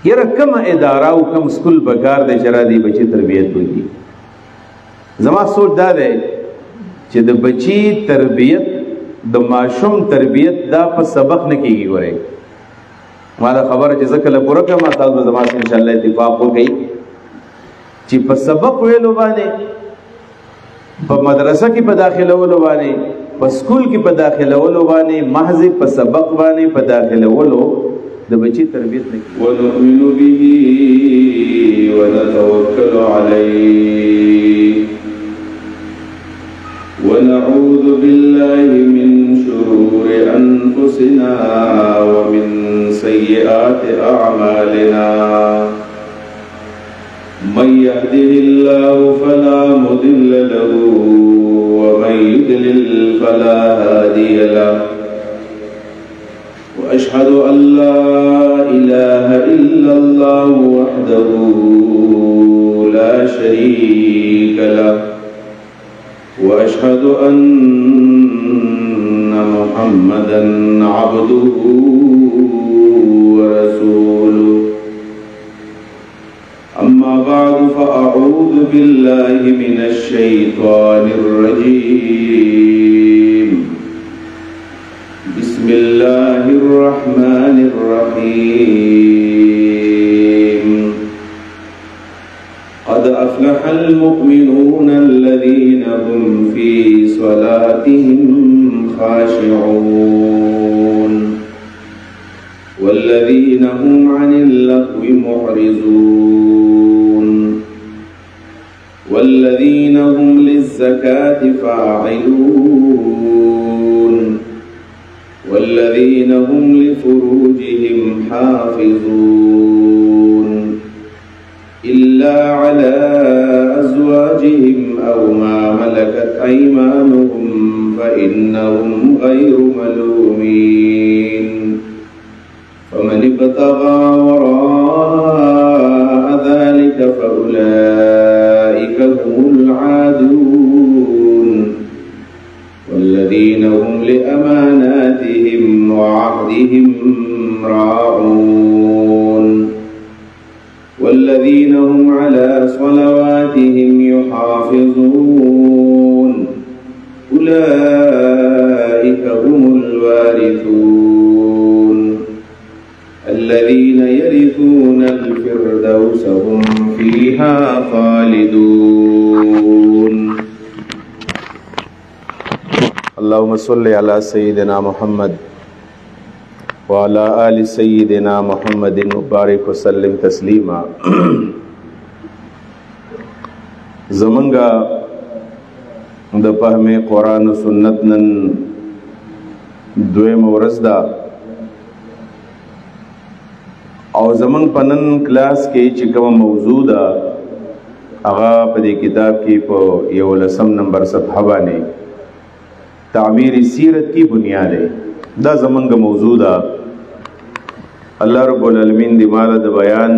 یره کم اداره او کم سکول بکار دی چې را دی بچی تربیت وکړي. زما سوچ دا دی چې د بچی تربیت د ماشوم تربیت دا په سبق نه کېږي. ګورئ ما دا خبره چې زه کله پوره کړم تاسو زما سره انشاءالله اتفاق وکړئ چې په سبق ویلو باندې، په مدرسه کې په داخلولو باندې، په سکول کې په داخلولو باندې، محض په سبق باندې په داخلولو د بچی تربیت نه کېږي. ونؤمن به ونتوکل علیه ونعوذ بالله من شرور أنفسنا ومن سيئات أعمالنا من يهده الله فلا مضل له ومن يضلل فلا هادي له وأشهد أن لا إله إلا الله وحده لا شريك له وأشهد أن محمدًا عبده ورسوله. أما بعد فأعوذ بالله من الشيطان الرجيم. بسم الله الرحمن الرحيم. قد أفلح المؤمنون الذين هم في صلاتهم خاشعون والذين هم عن اللغو معرضون والذين هم للزكاة فاعلون والذين هم لفروجهم حافظون إلا على أزواجهم أو ما ملكت أيمانهم فإنهم غير ملومين. فمن ابتغى وراء ذلك فأولئك هم العادون والذين هم لأماناتهم وعهدهم راعون والذين هم على صلواتهم يحافظون أولئك هم الوارثون الذين يرثون الفردوس هم فيها خالدون. اللهم صل على سيدنا محمد وعلى آل سيدنا محمد وبارك وسلم تسلیما. زمنګا د فهم قرآن و سنت نن دویم ورځ ده او زمنګ پنن کلاس کې چې کوم موضوع ده هغه په دې کتاب کې په 11 نمبر صفحه باندې تعمیر سیرت کی بنیاد ہے. دا زمنګ موضوع ده. الله رب العالمین دې مال د بیان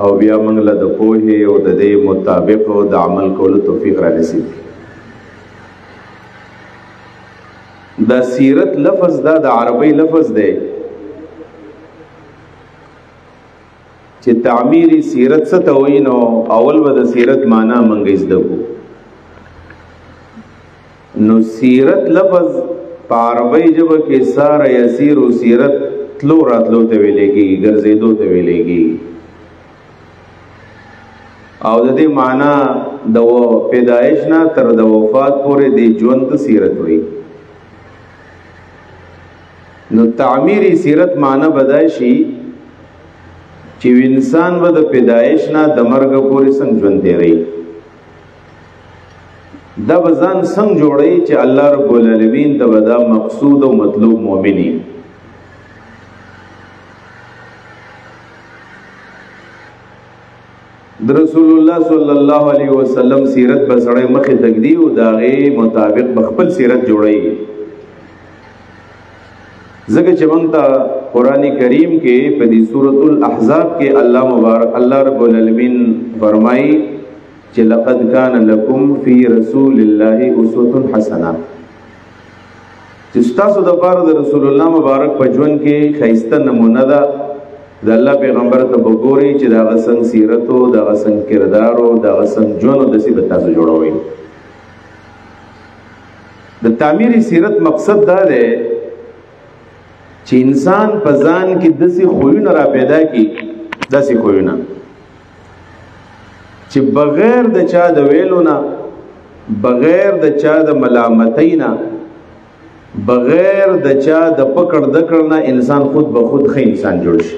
او بیا موږ له د پوهې او د دې مطابق او د عمل کولو توفیق را نصیب کړي. دا سیرت لفظ دا د عربی لفظ دی چې تعمیری سیرت څه ته وایي. نو اول به د سیرت معنا موږ زده کو. نو سیرت لفظ په عربی ژبه کې سار یسیر او سیرت تلو راتلو ته ویل کېږي، ګرځېدو ته ویل کېږي. او د دې معنا د پیدایش نه تر د وفات پورې د ژوند سیرت وایي. نو تعمیری سیرت معنا بدای شي چې انسان به د پیدایش نه د مرګ پورې څنګه ژوند دی. دا بزان څنګه جوړي چې الله رب العالمین ته ودا مقصود او مطلوب مؤمنی. د رسول الله صلی الله علیه وسلم سیرت بسړی مخه تقدی او داغه مطابق بخپل سیرت جوړي. ځکه چې موږ ته قرآن کریم کې په دې سورۃ الاحزاب کې الله رب العالمین فرمایي چې لقد کان لکم فی رسول الله اسوة حسنه، چې تاسو د پاره د رسول الله مبارک په ژوند کې خیسته نمونه ده د الله پیغمبر ته وګورئ چې دا غسنګ سیرت او دا غسنګ کردار او دا غسنګ ژوند د سی بتا سره جوړوي. د تعمیری سیرت مقصد دا دی چې انسان په ځان کې داسې خویونه را پیدا کړي، داسې خویونه چې بغیر د چا د ویلو نه، بغیر د چا د ملامتۍ نه، بغیر د چا د پکړ دکړ نه انسان خود به خود ښه انسان جوړ شي.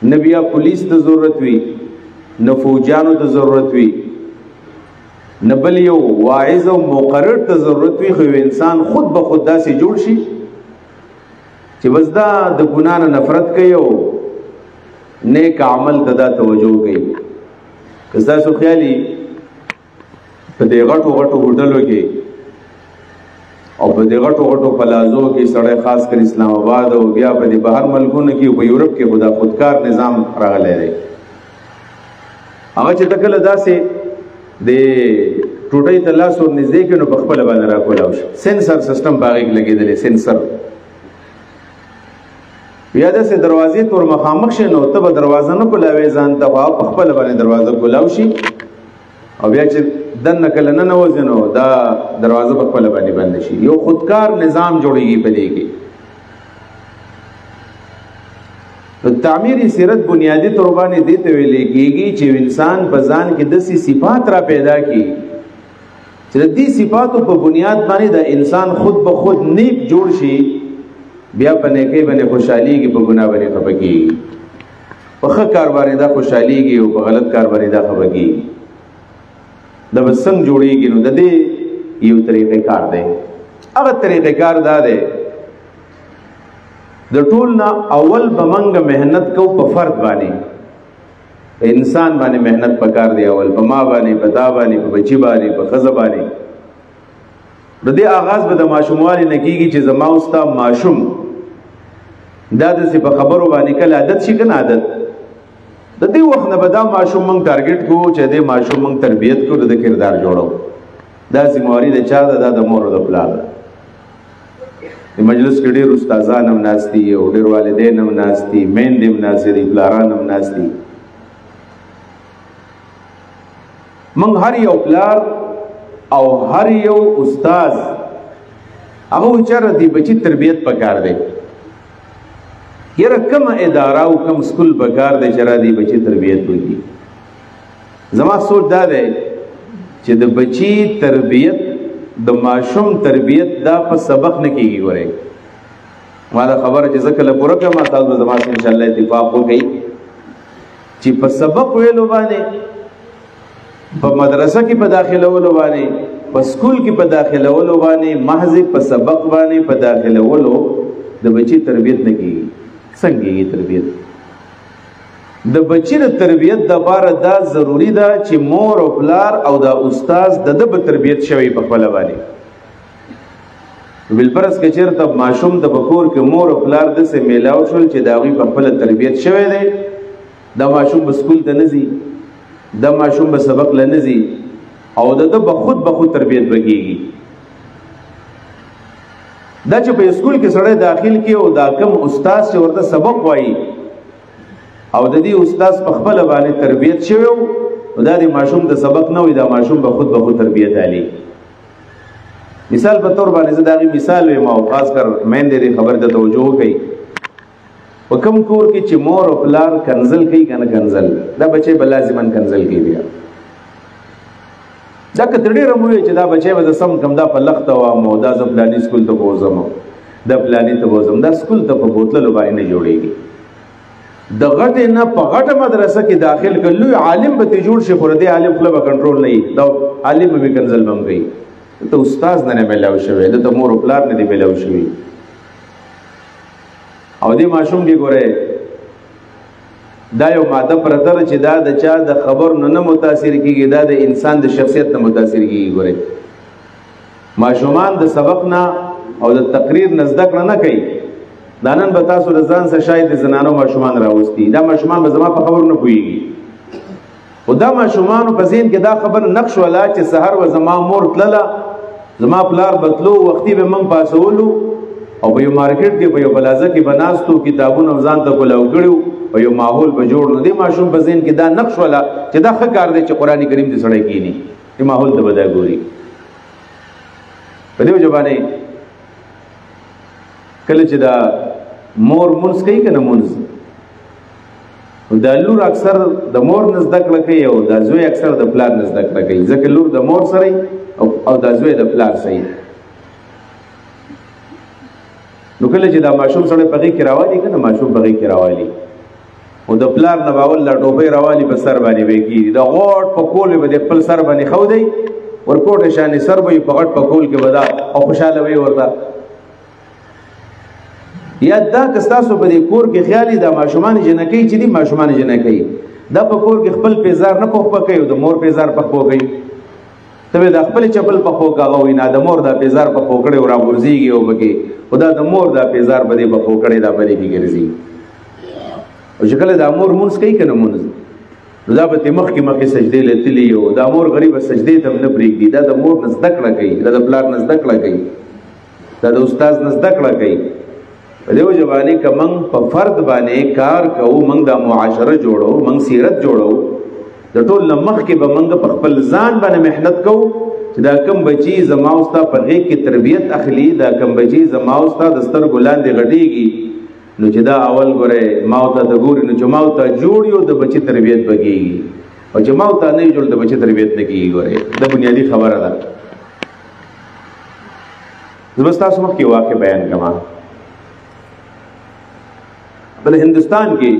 نه بیا پولیس ته ضرورت وي، نه فوجانو ته ضرورت وي، نه بل یو واعظ او مقرر ته ضرورت وي، خو انسان خود به خود داسې جوړ شي چې بس دا د ګناه نه نفرت کوي او نیک عمل ته دا توجه کوي. که تاسو خیالي په دې غټو غټو هوټلو کې او په دې غټو غټو پلازو کې سړی خاص کر اسلام آباد او بیا په دې بهر ملکونو کې په یورپ کې خدا خودکار نظام راغلی دی، هغه چې تکله داسې د ټوټۍ ته لاس ور نږدې کړي نو په خپله باندې راکولاو شي. سینسر سسټم په هغې کې لګېدلی، سینسر بیا داسې دروازې ته ور مخامخ شي نو ته به دروازه نه کولاوې ځان ته، خو په خپله باندې دروازه کولاو شي او بیا چې دننه کله ننوځي نو دا دروازه په خپله باندې بند شي. یو خودکار نظام جوړېږي په دې کې. تعمیری سیرت بنیادی طور باندې دې ته ویل کېږي چې انسان په ځان کې داسې صفات را پیدا کړي چې د دې صفاتو په بنیاد باندې د انسان خود به خود نیک جوړ شي، بیا په نیکۍ باندې خوشحالېږي، په ګناه باندې خفه کېږي، په ښه کار باندې دا خوشحالېږي او په غلط کار باندې دا خفه کېږي. دا به څنګه جوړېږي؟ نو د دې یو طریقې کار دی. هغه طریقې کار دا دی د ټول نه اول به موږ محنت کوو په فرد باندې، په انسان باندې محنت پکار دی. اول په ما باندې، په تا باندې، په بچی باندې، په ښځه باندې. د دې آغاز به د ماشوموالي نه کېږي چې زما او ستا ماشوم دا داسې په خبرو باندې کله عادت شي که نه عادت. د دې وخت نه به دا ماشوم موږ ټارګېټ کوو چې دې ماشوم موږ تربیت کړو، د کردار جوړو. دا ذمہواري د چا ده؟ دا د مور او د پلار ده. د مجلس کې ډېر استادان هم ناست دي او ډېر والدین هم ناست دي، میندې هم ناستې دي، پلاران هم ناست دي. موږ هر یو پلار او هر یو استاد هغه وچاره دی بچی تربیت پکار دی. یره کوم اداره او کوم سکول پکار دی چې را دی بچی تربیت وکړي. زما سوچ دا دی چې د بچی تربیت، د ماشوم تربیت دا په سبق نه کېږي. ګورئ ما دا خبره چې زه کله پوره کړم تاسو به زما سره انشاءالله اتفاق وکړئ چې په سبق ویلو باندې، په مدرسه کې په داخلولو باندې، په سکول کې په داخلولو باندې، محض په سبق باندې په داخلولو د بچی تربیت نه کېږي. څنګه کېږي تربیت؟ د بچی د تربیت دپاره دا ضروري ده چې مور او پلار او دا استاد د ده به تربیت شوی په خپله باندې. بالفرض که چېرته ماشوم ته په کور کې مور او پلار داسې میلاو شول چې د هغوی په خپله تربیت شوی دی، دا ماشوم به سکول ته نه ځي، دا ماشوم به سبق له نه ځي او د ده به خود تربیت به کېږي. دا چې په سکول کې سړی داخل کې او دا کم استاد چې ورته سبق وایي او د دې استاد په خپله باندې تربیت شوی و، نو دا د ماشوم د سبق نه وي، دا ماشوم به خود تربیت علي. مثال په طور باندې زه د هغې مثال ویم او خاص کر میندې دې خبرې ته توجه وکړئ. په کوم کور کې چې مور او پلار کنزل کوي که نه کنزل، دا بچی به لازما کنزل کوي. بیا دا که تر ډېره مو وایي چې دا بچی به زه سم کړم، دا په لخته وام او دا زه فلاني سکول ته بوځم او دا فلاني ته بوځم، دا سکول ته په بوتللو باندې نه جوړېږي. د غټې نه په غټه مدرسه کې داخل کړه، لوی عالم به ترې جوړ شي، خو د دې عالم خوله به کنټرول نه وي، دا عالم به کنزل به هم کوي. ته استاد نه میلاو شوی، دته مور او پلار نه دی میلاو شوي. او دې ماشوم کې ګورئ دا یو ماده پرته ده چې دا د چا د خبر نه متاثر کېږي، دا د انسان د شخصیت نه متاثر کېږي. ګورئ ماشومان د سبق نه او د تقریر نه زده کړه نه کوي. دا نن به تاسو د ځان سره شاید د زنانو ماشومان راوستي، دا ماشومان به زما په خبرو نه پوهېږي. خو دا ماشومانو په ذهن کې دا خبر نقش ولا چې سحر و زما مور تلله، زما پلار به تلو، وختي به موږ پاسولو او په یو مارکیټ کې په یو پلازه کې بناستو کتابونه ځان ته کولاو کړو او یو ماحول به جوړ نو دې ماشوم په ذهن کې دا نقش ولا چې دا ښه کار دی چې قرآن کریم دې سړی کینی دې ماحول ته به دا ګوري په دې وجه باندې کله چې دا مور مونځ کوي که نه مونځ دا لور اکثر د مور نه زده کړه کوي او دا زوی اکثر د پلار نه زده کړه کوي ځکه لور د مور سره او دا زوی د پلار سره نو کله چې دا ماشوم سره په غي کې راوالي کنه ماشوم په غي کې راوالي او د پلار نه باول لا ټوپې راوالي په سر باندې وکی دا غوټ په کول به د خپل سر باندې خو دی ورکوټ شان سر به په غټ په کول کې ودا او خوشاله وي ورته یا دا کستاسو په دې کور کې خیالي دا ماشومان جنکی چې دي ماشومان جنکی دا په کور کې خپل پیزار نه پخ پکې او د مور پیزار پخ پکې ته دا خپل چپل پخ پکاغه وینا د مور دا پیزار پخ پکړې او را ورزيږي او بګي خدا د مور دا پیزار بده په پکړې دا بده کې ګرځي او چې کله دا مور مونږ کوي کنه مونږ دا به مخ کې مخ سجدي لتلی او دا مور غریب سجدي ته نه پریږدي دا د مور نزد کړه کوي دا د پلار نزد کړه کوي دا د استاد نزد کړه کوي په دې وجوانی کمن په فرد باندې کار کوو موږ د معاشره جوړو موږ سیرت جوړو د ټول مخ کې به موږ په خپل ځان باندې محنت کوو چې دا کم بچي زما اوستا په غي کې تربيت اخلي دا کم بچي زما اوستا د ستر ګلان دی غټيږي نو چې دا اول ګره ماوته د ګوري نو چې ماوته جوړیو د بچي تربيت بګيږي او چې ماوته نه جوړ د بچي تربيت نه کیږي ګوره د بنیادی خبره ده زبستا سمخ کې واقع بیان کما بل هندوستان کې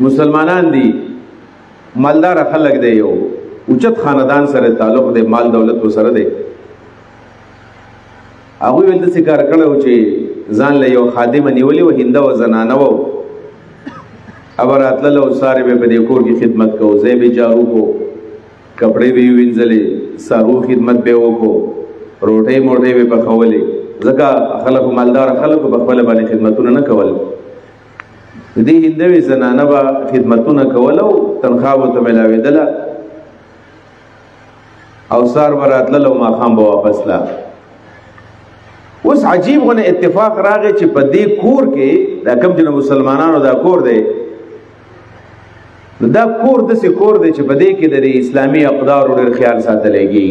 مسلمانان دي مالدار خلک دی یو اوچت خاندان سره تعلق دی مال دولت سره دی هغه ول د سکار کړو چې ځان له یو خادم نیولې و هنده و زنانه وو ابراتله او ساره به په دې کور کې خدمت کوو زې به جارو کو کپڑے به وینځلې سارو خدمت به وکړو روټي موټي به پخولې ځکه خلک مالدار خلک په خپل باندې خدمتونه نه کول دې هندوی زنانه با خدمتونه کول او تنخواه ته ملاویدله او سار براتله ما خام به واپس لا اوس عجیب غونه اتفاق راغی چې په دې کور کې دا کم جن مسلمانانو دا کور دی دا کور د څه کور دی چې په دې کې د اسلامي اقدار او خیال ساتلېږي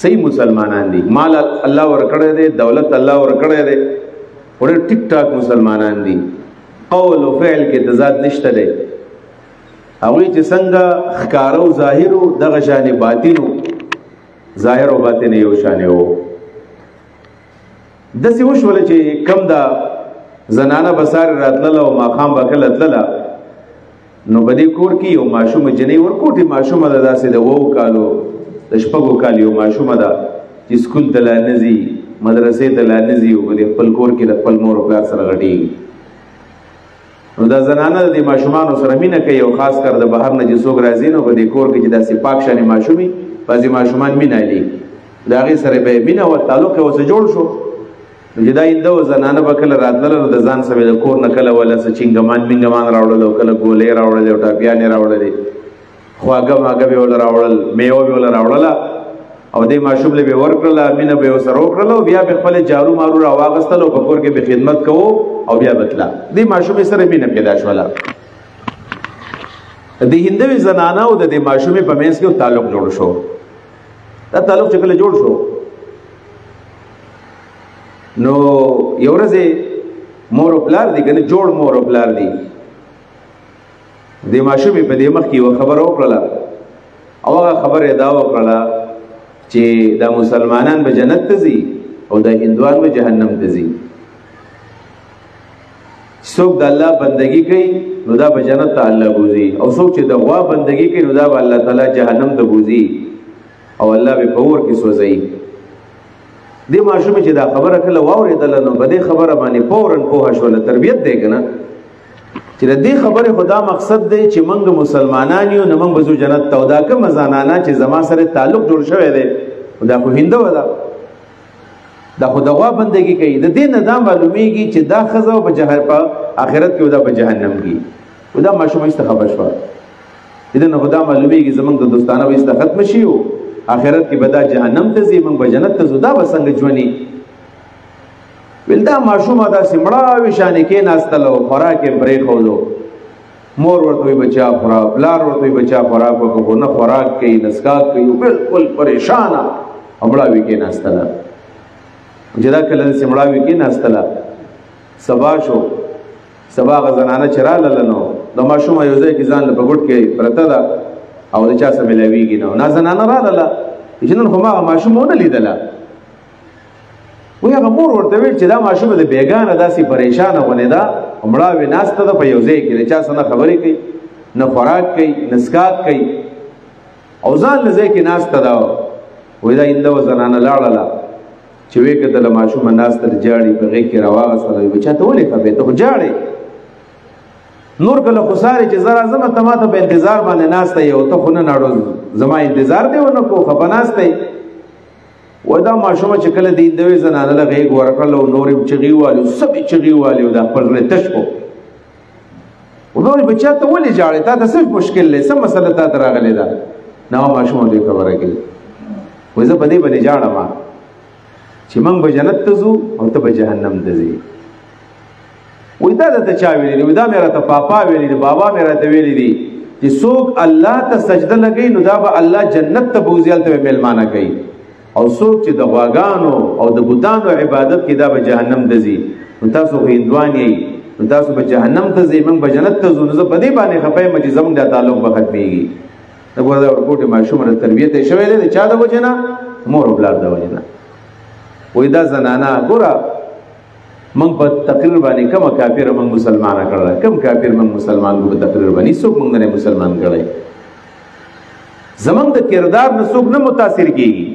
صحیح مسلمانان دي مال الله ورکړی دی دولت الله ورکړی دی اور ټیک ټاک مسلمانان دي قول او فعل کې تضاد نشته دی هغه چې څنګه ښکارو ظاهرو دغه شان باطنو ظاهر او باطن یو شان یو د څه وشول چې کم دا زنانه بسار راتله او ماخام بکله تله نو بدی کور کې یو ماشوم جنې ورکوټي ماشوم ده داسې د وو کالو د شپږو کالیو ماشوم ده چې سکول ته لانزي مدرسې ته لانزي او د خپل کور کې د خپل مور او پلار سره غټي نو دا زنانه د ماشومان سره مینه کوي او خاص کر د بهر نه چې څوک راځي نو بدی کور کې چې داسې پاک شانه ماشومي بعضي ماشومان مینه لري دا غي سره به مینه او تعلق اوسه جوړ شو جدا ایندو زنانه بکله راتله نو د ځان سره د کور نه کله ولا چنګمان منګمان راوړل او کله ګولې راوړل او ټاپیانې راوړل خواګه ماګه به ول راوړل میوه به ول راوړل او دې ماشوم له به ورکړل مینه به وسره وکړل او بیا به خپل جارو مارو راواغستل او په کور کې به خدمت کوو او بیا بتلا دې ماشوم سره مینه پیدا شولا دې هندوی زنانه او د ماشوم په منځ کې تعلق جوړ شو دا تعلق چې کله جوړ شو نو یو ورځ مور او پلار دي کنه جوړ مور او پلار دي د ماشومې په دې مخ کې یو خبر وکړه او هغه خبره دا وکړه چې دا مسلمانان به جنت ته ځي او د هندوان به جهنم ته ځي څوک د الله بندگی کوي نو دا به جنت ته الله بوزي او څوک چې د غوا بندگی کوي نو دا به الله تعالی جهنم ته بوزي او الله به په اور کې سوځي دې ماشوم چې دا خبره کله واورېدل نو په دې خبره باندې فورن پوه شو له تربيت دی کنه چې دې خبره خدا مقصد دی چې موږ مسلمانان یو نه موږ بزو جنت ته دا کوم زنانه چې زما سره تعلق جوړ شوی دی دا خو هندو ده دا خو دغه بندګي کوي د دې نه دا معلومیږي چې دا خزو په جهر په آخرت کې ودا په جهنم کې ودا ماشوم است خبر شو دې نه خدا معلومیږي زمونږ د دوستانه وست ختم شي آخرت کې به دا جهنم ته ځي موږ به جنت ته ځو دا به څنګه ژوندي ویل دا ماشومه داسې مړاوي شانې کېناستل او خوراک یې پرېښودو مور ورته وایي بچا خوراک پلار ورته وایي بچا خوراک وکړه خو نه خوراک کوي نه څښاک کوي بلکل پریشانه او مړاوي کېناستله چې دا کله داسې مړاوي کېناستله سبا شو سبا هغه زنانه چې راغله نو د ماشومه یو ځای کې ځان له په ګوټ کې پرته ده او د چا سره ملاویږي نه نا زنانه راغله چې نن خو ما هغه ماشوم ونه لیدله وی هغه مور ورته ویل چې دا ماشوم د بیګانه داسې پریشانه غونې ده مړاوې ناسته ده په یو ځای کې د چا سره نه خبرې کوي نه خوراک کوي نه څښاک کوي او ځان له ځای کې ناسته ده وایي دا اینده و زنانه لاړله چې ویې کتله ماشومه ناسته ده جاړي په غېږ کې راواغېستله وایي بچا ته ولې خفې ته خو جاړې نور کله خو سارې چې زه راځم ته ما ته په انتظار باندې ناسته یې او ته خو نن اړو زما انتظار دی ونه کو خفه ناسته یې و دا ماشومه چې کله د ایندوې زنانه له غېږ ورکړله او نور یې چغې والي سب یې چغې والي او دا خپل زړه تش کړو وایي بچا ته ولې جاړې تا ته څه مشکل دی څه مسله تا ته راغلې ده نه ماشومه دوی خبره کوي وایي زه په دې باندې جاړم چې موږ به جنت ته ځو او ته به جهنم ته ځې وایي دا درته چا ویلي دي وایي دا مې راته پاپا ویلي دي بابا مې راته ویلي دي چې څوک الله ته سجده لګوي نو دا به الله جنت ته بوځي هلته به میلمانه کوي او څوک چې د غواګانو او د بوتانو عبادت کې دا به جهنم ته ځي نو تاسو خو هندوان یئ نو تاسو به جهنم ته ځئ موږ به جنت ته ځو نو زه په دې باندې خفه یم چې زموږ دا تعلق به ختمېږي د ګوره دا ورکوټې ماشومه تربیت یې شوی دی د چا د وجې نه مور او پلار د وجې نه وایي دا زنانه ګوره موږ په تقریر باندې کومه کافره موږ مسلمانه کړله کوم کافر موږ مسلمان کو په تقریر باندې څوک موږ نه مسلمان کړی زموږ د کردار نه څوک نه متاثر کېږي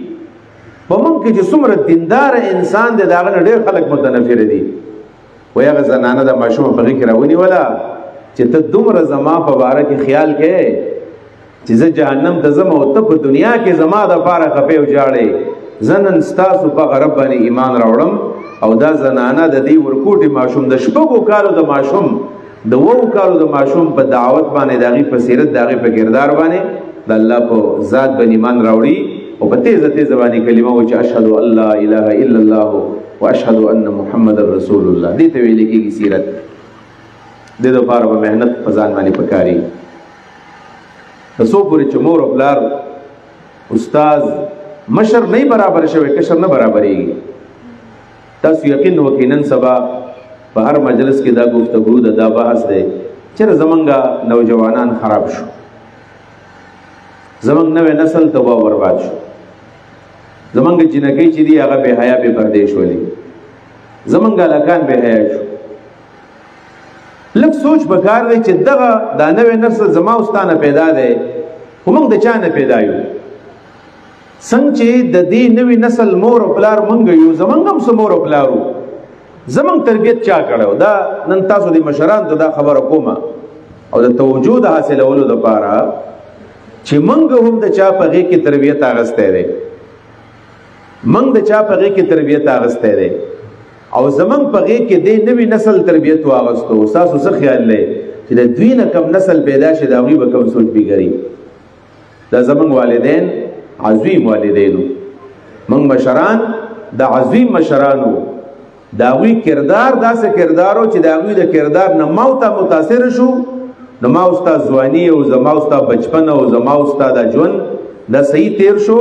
په موږ کې چې څومره دیندار انسان دی د هغه نه ډېر خلک متنفره دي وایي هغه زنانه د ماشومه په غېږ کې راونیوله چې ته دومره زما په باره کې خیال کوې چې زه جهنم ته ځم او ته په دنیا کې زما دپاره خفې او جاړې زه نن ستاسو په هغه رب باندې ایمان راوړم او دا زنانه د دې ورکوټې ماشوم د شپږو کالو د ماشوم د 9 کالو د ماشوم په دعوت باندې د هغې په سیرت د هغې په کردار باندې د الله په ذات باندې ایمان راوړي او په تیزه تیزه باندې کلمه و چې اشهد ان لا اله الا الله واشهد ان محمد رسول الله دې ته ویل کېږي سیرت دې دپاره به محنت په ځان باندې پکاري تر څو پورې چې مور او پلار استاد مشر نه برابر شوی کشر نه برابرېږي تاسو یقین وکړئ نن سبا په هر مجلس کې دا گفتگو ده دا بحث دی چېرې زمونږ نوجوانان خراب شو زمونږ نوی نسل تباه برباد شو زمونږ جنکۍ چې دي هغه بې حیا بې پردې شولې زمونږ هلکان بې حیا شو لږ سوچ پکار دی چې دغه دا نوی نسل زما او ستا نه پیدا دی خو موږ د چا نه پیدا یو څنګه چې د دې نوی نسل مور او پلار موږ یو زمونږ هم څه مور او پلار وو زمونږ تربیت چا کړی دا نن تاسو د مشرانو ته دا خبره کومه او د توجه د حاصلولو دپاره چې موږ هم د چا په غېږ کې تربیت اخیستی دی موږ د چا په غېږ کې تربیت اخیستی دی او زمونږ په غېږ کې دې نوي نسل تربیت واغستو ستاسو څه خیال دی چې د دوی نه کم نسل پیدا شي د هغوی به کم سوچ بګري دا زمونږ والدین عظیم والدینو موږ مشران د عظیم مشرانو د هغوی کردار داسې کردارو چې د هغوی د کردار نه ما ورته متاثر شو نو ما ستا ځواني او زما ستا بچپن او زما ستا دا ژوند دا صحیح تیر شو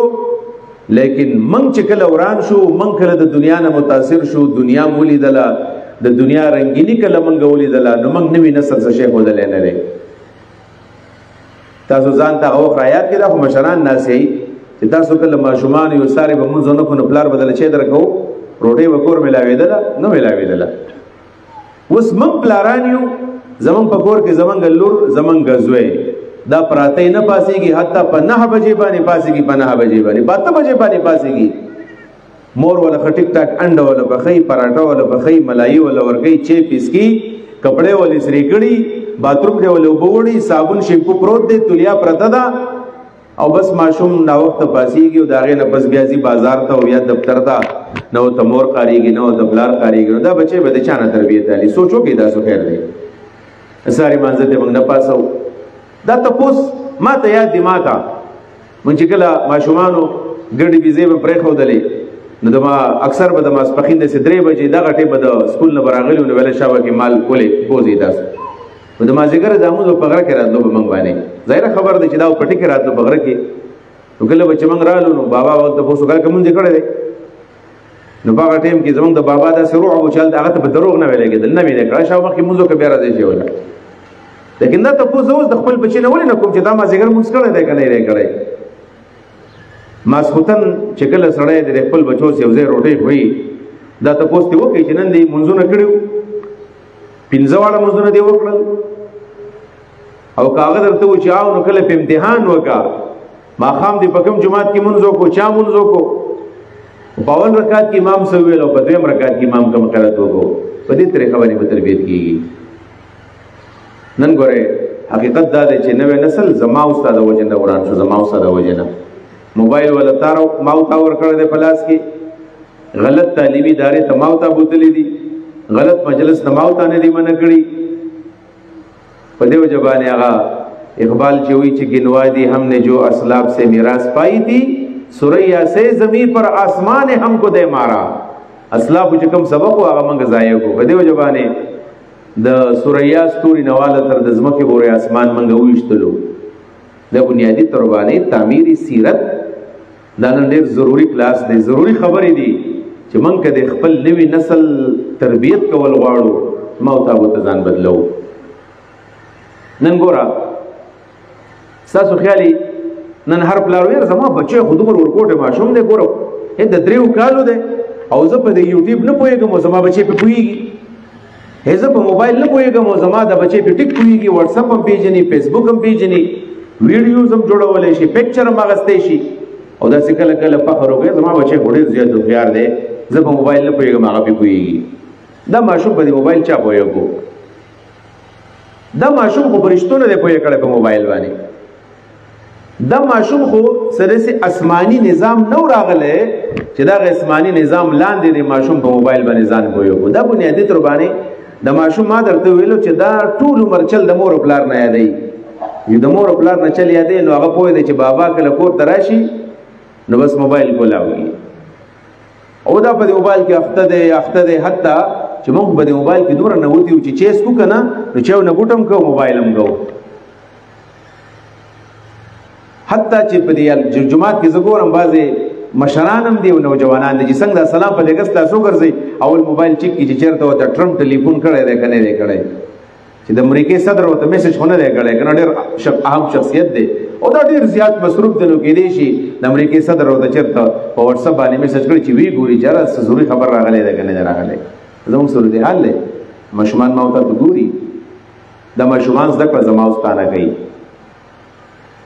لیکن من چې کله وران شو من کله د دنیا نه متاثر شو دنیا مو ولیدله د دنیا رنګیني کله موږ ولیدله نو موږ نوي نسل څه شی ښودلی نه دی تاسو ځان ته هغه وخت رایاد کړئ دا خو مشران ناست یئ چې تاسو کله ماشومان یو سارې به مونځ ونه کړو نو پلار به دله چی درکوو روټۍ به کور میلاوېدله نه میلاوېدله اوس موږ پلاران یو زمونږ په کور کې زمونږ لور زمونږ زوی دا پراته نه پاسېږي حتی په 9 بجې باندې پاسېږي په 9 بجې باندې په 8 بجې باندې پاسېږي مور ولا ټیک ټاک انډه ولا پخی پراټه ولا پخی ملایي ولا ورګي چی پیسکی کپڑے ولا سری کړي باتروم دی ولا وبوړي صابون شیمپو پروت دی تولیا پرته ده او بس ماشوم نا وخت پاسېږي او دا غي نه بس بیا ځي بازار ته او یا دفتر ته نو ته مور کاریږي نو د بلار کاریږي نو دا بچي به د چانه تربیت علي سوچو کې دا سو خیر دی ساری مانځه ته موږ نه پاسو دا تپوس ما ته یاد دی ما ته مونږ چې کله ماشومانو ګډې بيزې به پرېښودلې نو د ما اکثر به د ماسپښین د 3 بجې دغه ټیم به د سکول نه براغلی نو ویل شاوه کې مال کولې بوزي تاسو نو د مازیګر د امو په غره کې راتلو به مونږ باندې ظاهر خبر دی چې دا پټی کې راتلو په غره کې نو کله به چې مونږ رالو نو بابا وخت په سوګه کوم دې کړی دی نو باغ ټیم کې زمونږ د بابا د سروع او چل دغه ته دروغ نه ویلې کېدل نه ویلې کړه شاو مخکې مونږ کې بیا راځي چې ولا لیکن دا ته پوزو د خپل بچی نه ولې نه کوم چې دا مازیګر مونږ کړی دی کنه یې کړی ماسختن چې کله سړی د خپل بچو سي یو ځای روټي خوې دا ته پوښتې وکړي چې نن دې منځونه کړیو 15 واړه منځونه دی وکړل او کاغذ درته و چې نو کله په امتحان وکا ما خام دې په کوم جماعت کې منځو کو چا منځو کو په اول رکعت کې امام سویل او په دویم رکعت کې امام کوم قرات وکړو په دې طریقه باندې په تربیت کیږي نن ګوره حقیقت دا دی چې نوې نسل زما استاد وجنه وران شو زما استاد وجنه موبایل ولا تارو ماوتا ور کړل د پلاس کې غلط تعلیمي ادارې ته ماوتا بوتلې دي غلط مجلس ته ماوتا نه دی منع کړی په دې وجبانه هغه اقبال چې وی چې گنوادی ہم نے جو اسلاف سے میراث پائی تھی سوریا سے زمین پر آسمان ہم کو دے مارا اسلاف چې کوم سبق هغه موږ ضایع کو په دې وجبانه د سوریا ستوري نواله تر د زمکه پورې اسمان موږ وښتلو د بنیادی تربانی تعمیری سیرت دا نن ډېر ضروری کلاس دی ضروری خبرې دي چې موږ کده خپل نوی نسل تربیت کول غواړو موتا بو ځان بدلو نن ګورا تاسو خیالي نن هر پلاروي زما بچي خود ورکوټه ماشوم دی ګورو د 3 کالو دی او زه په یوټیوب نه پوهیږم زما بچي په پوهیږي هزه په موبایل نه پوهیږم زما د بچي په ټیک پوهیږي واتس اپ هم پیژني فیسبوک هم پیژني ویډیوز هم جوړولای شي پکچر هم اغستې شي او دا څنګه کله فخر وکړي زما بچي ډېر زیات خيار دی زه په موبایل نه پوهیږم هغه په پوهیږي دا ماشوم په موبایل چا پوهیږي دا ماشوم خو پرشتونه دی پوهیږي کړه په موبایل باندې دا ماشوم خو سره سي آسماني نظام نو راغله چې دا آسماني نظام لاندې دی ماشوم په موبایل باندې ځان پوهیږي دا بنیادی تر باندې د ماشوم ما درته ویلو چې دا ټول عمر چل د مور پلار نه یادې د مور پلار نه چل یادې نو هغه پوهې دی چې بابا کله کور تراشي نو بس موبایل کولاوي او دا په موبایل کې اخته ده حتی چې موږ په موبایل کې دومره نه وتی چې چیس کو کنه نو چاو نه ګټم کو موبایل هم کو حتی چې په دې جمعات کې زګورم بازي مشران هم دی او نوجوانان دي چې څنګه سلام په لګس تاسو ګرځي اول موبایل چیک کی چې چیرته وته ټرمپ ټلیفون کړی دی کنه دی کړی چې د امریکای صدر وته میسج خونه دی کړی کنه ډېر اهم شخصیت دی او دا ډېر زیات مصروف دی نو کې دی شي د امریکای صدر وته چیرته په واتس اپ باندې میسج کړی چې وی ګوري جره ضروري خبر راغلی دی کنه راغلی زموږ سره دی حل دی مشمان ما وته ګوري دا مشمان زکه زما واستانه کوي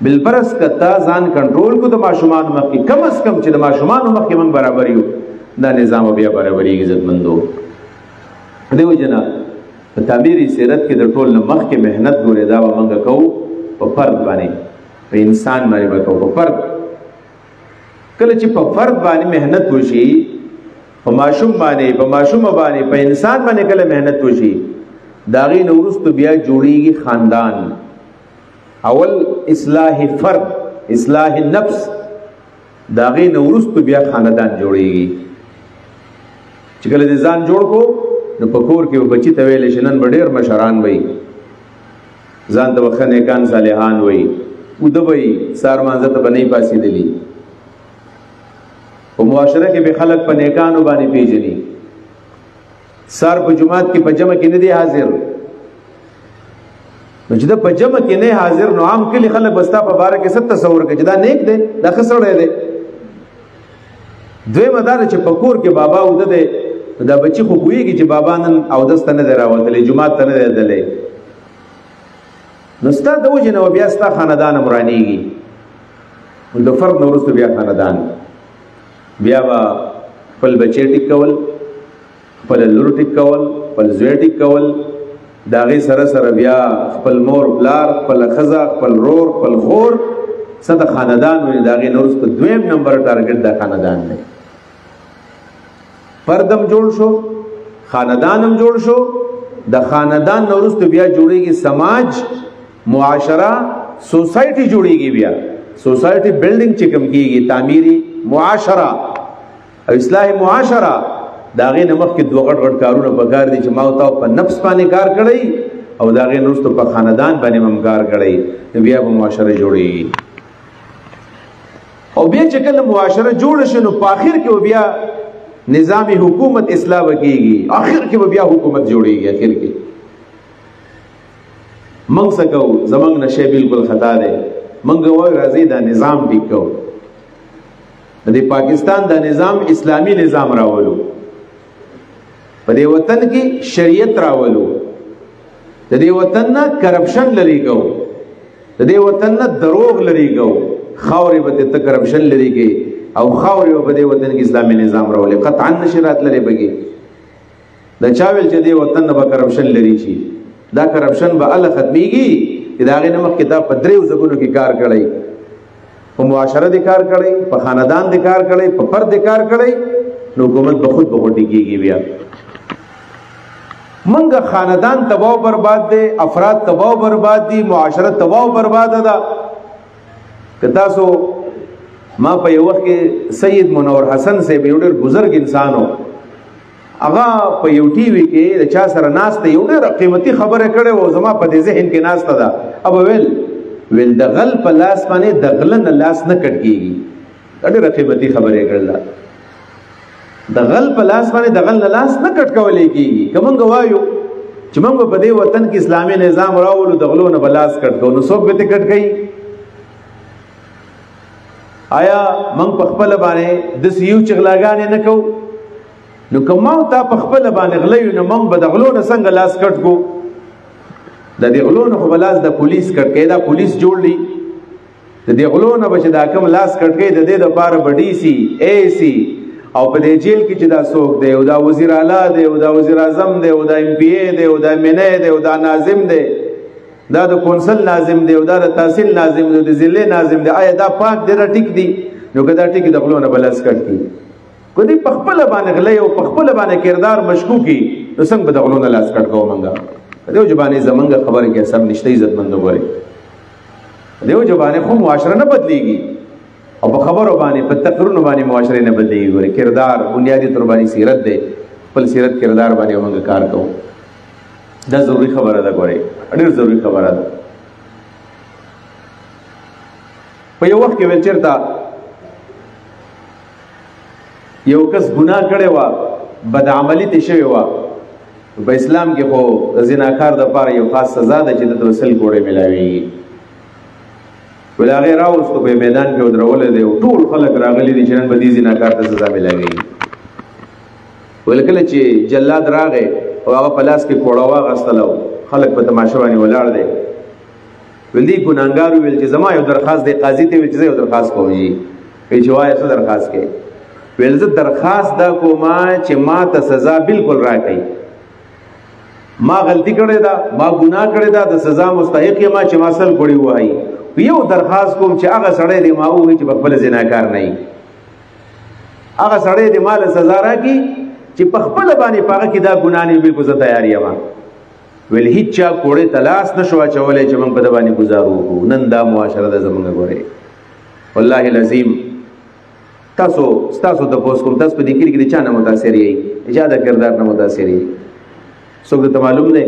بالبرس کتا ځان کنټرول کو د ماشومان مخکې کم از کم چې د ماشومان مخکې من برابر یو دا نظام بیا برابرۍ عزت مندو دیو جنا په تعمیری سیرت کې د ټول مخکې مهنت ګورې دا موږ کوو په فرد باندې په انسان باندې وکړو په فرد کله چې په فرد باندې مهنت وشي په ماشوم باندې په انسان باندې کله مهنت وشي داغي نورست بیا جوړیږي خاندان اول اصلاح فرد اصلاح النفس داغي نورست بیا خاندان جوړیږي چې کله ځان جوړ کو نو پکور کې بچی ته ویل شنن ډېر مشران وي ځان ته وخنه کان صالحان وي او د وي سار مانزه ته بنې پاسې دي په معاشره کې به خلک په نیکانو باندې پیژني سار په جمعات کې په جمع کې نه دي حاضر نو چې دا په جمع کې نه حاضر نو عام کلی خلک بستا په باره کې ست تصور کوي چې دا نیک دی دا خسرې دی دوی مدار چې پکور کې بابا وده دی دا بچی خو کویږي چې بابا نن او دست نه دراوتلې جمعه ته نه دلې نو ستاسو د وجه نو بیا ستاسو خاندان مرانیږي د فرد نورست بیا خاندان بیا با خپل بچی ټیکول خپل لور ټیکول خپل زوی ټیکول داغي سره سره بیا خپل مور بلار خپل خزا خپل رور خپل خور ست خاندان وي داغي نورست دویم نمبر ټارګټ دا خاندان دی پردم جوړ شو خاندانم جوړ شو د خاندان نورست بیا جوړیږي سماج معاشره سوسایټي جوړیږي بیا سوسایټي بلډینګ چې کوم کیږي تعمیری معاشره او اصلاح معاشره دا غي نه مخکې دوه غټ کارونه پکار دي چې ما او تاسو په نفس باندې کار کړی او دا غي نوستو په خاندان باندې هم کار کړی بیا به معاشره جوړیږي او بیا چې کله معاشره جوړ شي نو په اخر کې بیا نظامی حکومت اصلاح کیږي اخر کې بیا حکومت جوړیږي اخر کې منګ سکو زمنګ نشه بالکل خطا ده منګ وای راځي دا نظام ټیکو د پاکستان دا نظام اسلامی نظام راولو په دې وطن کې شریعت راولو د دې وطن نه کرپشن لري کو د دې وطن نه دروغ لري کو خاورې به ته کرپشن لري کې او خاورې په دې وطن کې اسلامي نظام راولي قطعا نشرات لري بګي د چا ویل چې دې وطن نه به کرپشن لري شي دا کرپشن به الله ختميږي چې دا غي نمک کتاب په دریو ځګونو کې کار کړی په معاشره دې کار کړی په خاندان دې کار کړی په فرد دې کار کړی نو حکومت به خود به ټیکيږي بیا منګه خاندان تباہ برباد دي افراد تباہ برباد دي معاشره تباہ برباد ده کتا سو ما په یو وخت کې سید منور حسن سے به ډېر بزرګ انسانو هغه په یو ټي وي کې د چا سره ناشته یو ډېر قیمتي خبره کړې و زما په دې ذهن کې ناشته ده اب ویل د غل په لاس باندې د غلن لاس نه کټ کیږي ډېر قیمتي خبره کړل د غل په لاس باندې د غل لاس نه کټ کولې کیږي کوم غوايو چې موږ په دې وطن کې اسلامي نظام راوړو د غلو نه بلاس کټ کو نو څوک به ته کټ کوي آیا موږ په خپل باندې د سيو چغلاګانې نه کو نو کومه تا په خپل باندې غلې نو موږ به د غلو نه څنګه لاس کټ کو د دې غلو نه بلاس د پولیس کټ کې دا پولیس جوړلی د دې غلو نه بچ دا کوم لاس کټ کې د دې د پاره بډی سي اي سي او په دې جیل کې چې دا څوک دی او دا وزیر اعلی دی او دا وزیر اعظم دی او دا ام پی ای دی او دا منه دی او دا ناظم دی دا د کونسل ناظم دی او دا د تحصیل ناظم دی د ضلع ناظم دی آیا دا پاک دی را ټیک دی نو کدا ټیک د غلو نه بلاس کټ کی کدی په خپل باندې غلې او په خپل باندې کردار مشکوکی نو څنګه به د غلو نه لاس کټ کوو منګه دیو جبانه زمنګ خبره کې سب نشته عزت مند وګوري دیو جبانه خو معاشره نه بدليږي او په خبرو باندې په تقریر باندې معاشره نه بدليږي ګوري کردار بنیادی تر باندې سیرت ده خپل سیرت کردار باندې موږ کار کوو دا ضروری خبره ده ګوري ډېر ضروری خبره ده په یو وخت کې ول چرتا یو کس ګناه کړي وا بد عملی ته شوی وا په اسلام کې خو زناکار د پاره یو خاص سزا ده چې د وسل کوړې ملاوي ولا غیر اوس په میدان کې ودرول دي ټول خلک راغلي دي چې نن بدی زناکار ته سزا ملاوي ولکه چې جلاد راغې او هغه پلاس کې کوړه واغستلو خلک په تماشا باندې ولاړ دي ولدي ګناګار ویل چې زما یو درخواست دی قاضي ته ویل چې یو درخواست کوم په جوای څه درخواست کې ویل زه درخواست دا کومه چې ما ته سزا بالکل راکړي ما غلطی کړې ده ما ګناه کړې ده د سزا مستحق یم چې ما سل کړی وای یو درخواست کوم چې هغه سړی دی ما وایي چې خپل زناکار نه وي هغه سړی دی مال سزا راکړي چې په خپل باندې پاګه کې دا ګناه نه بالکل زه تیار یم ویل هیڅ چا کوړې تلاش نشو چولې چې موږ په باندې گزارو نن دا معاشره د زمونږ غوري والله العظیم تاسو د پوس کوم تاسو په دې کې چا نه متاثر یې اجازه کردار نه متاثر یې څوک ته معلوم دی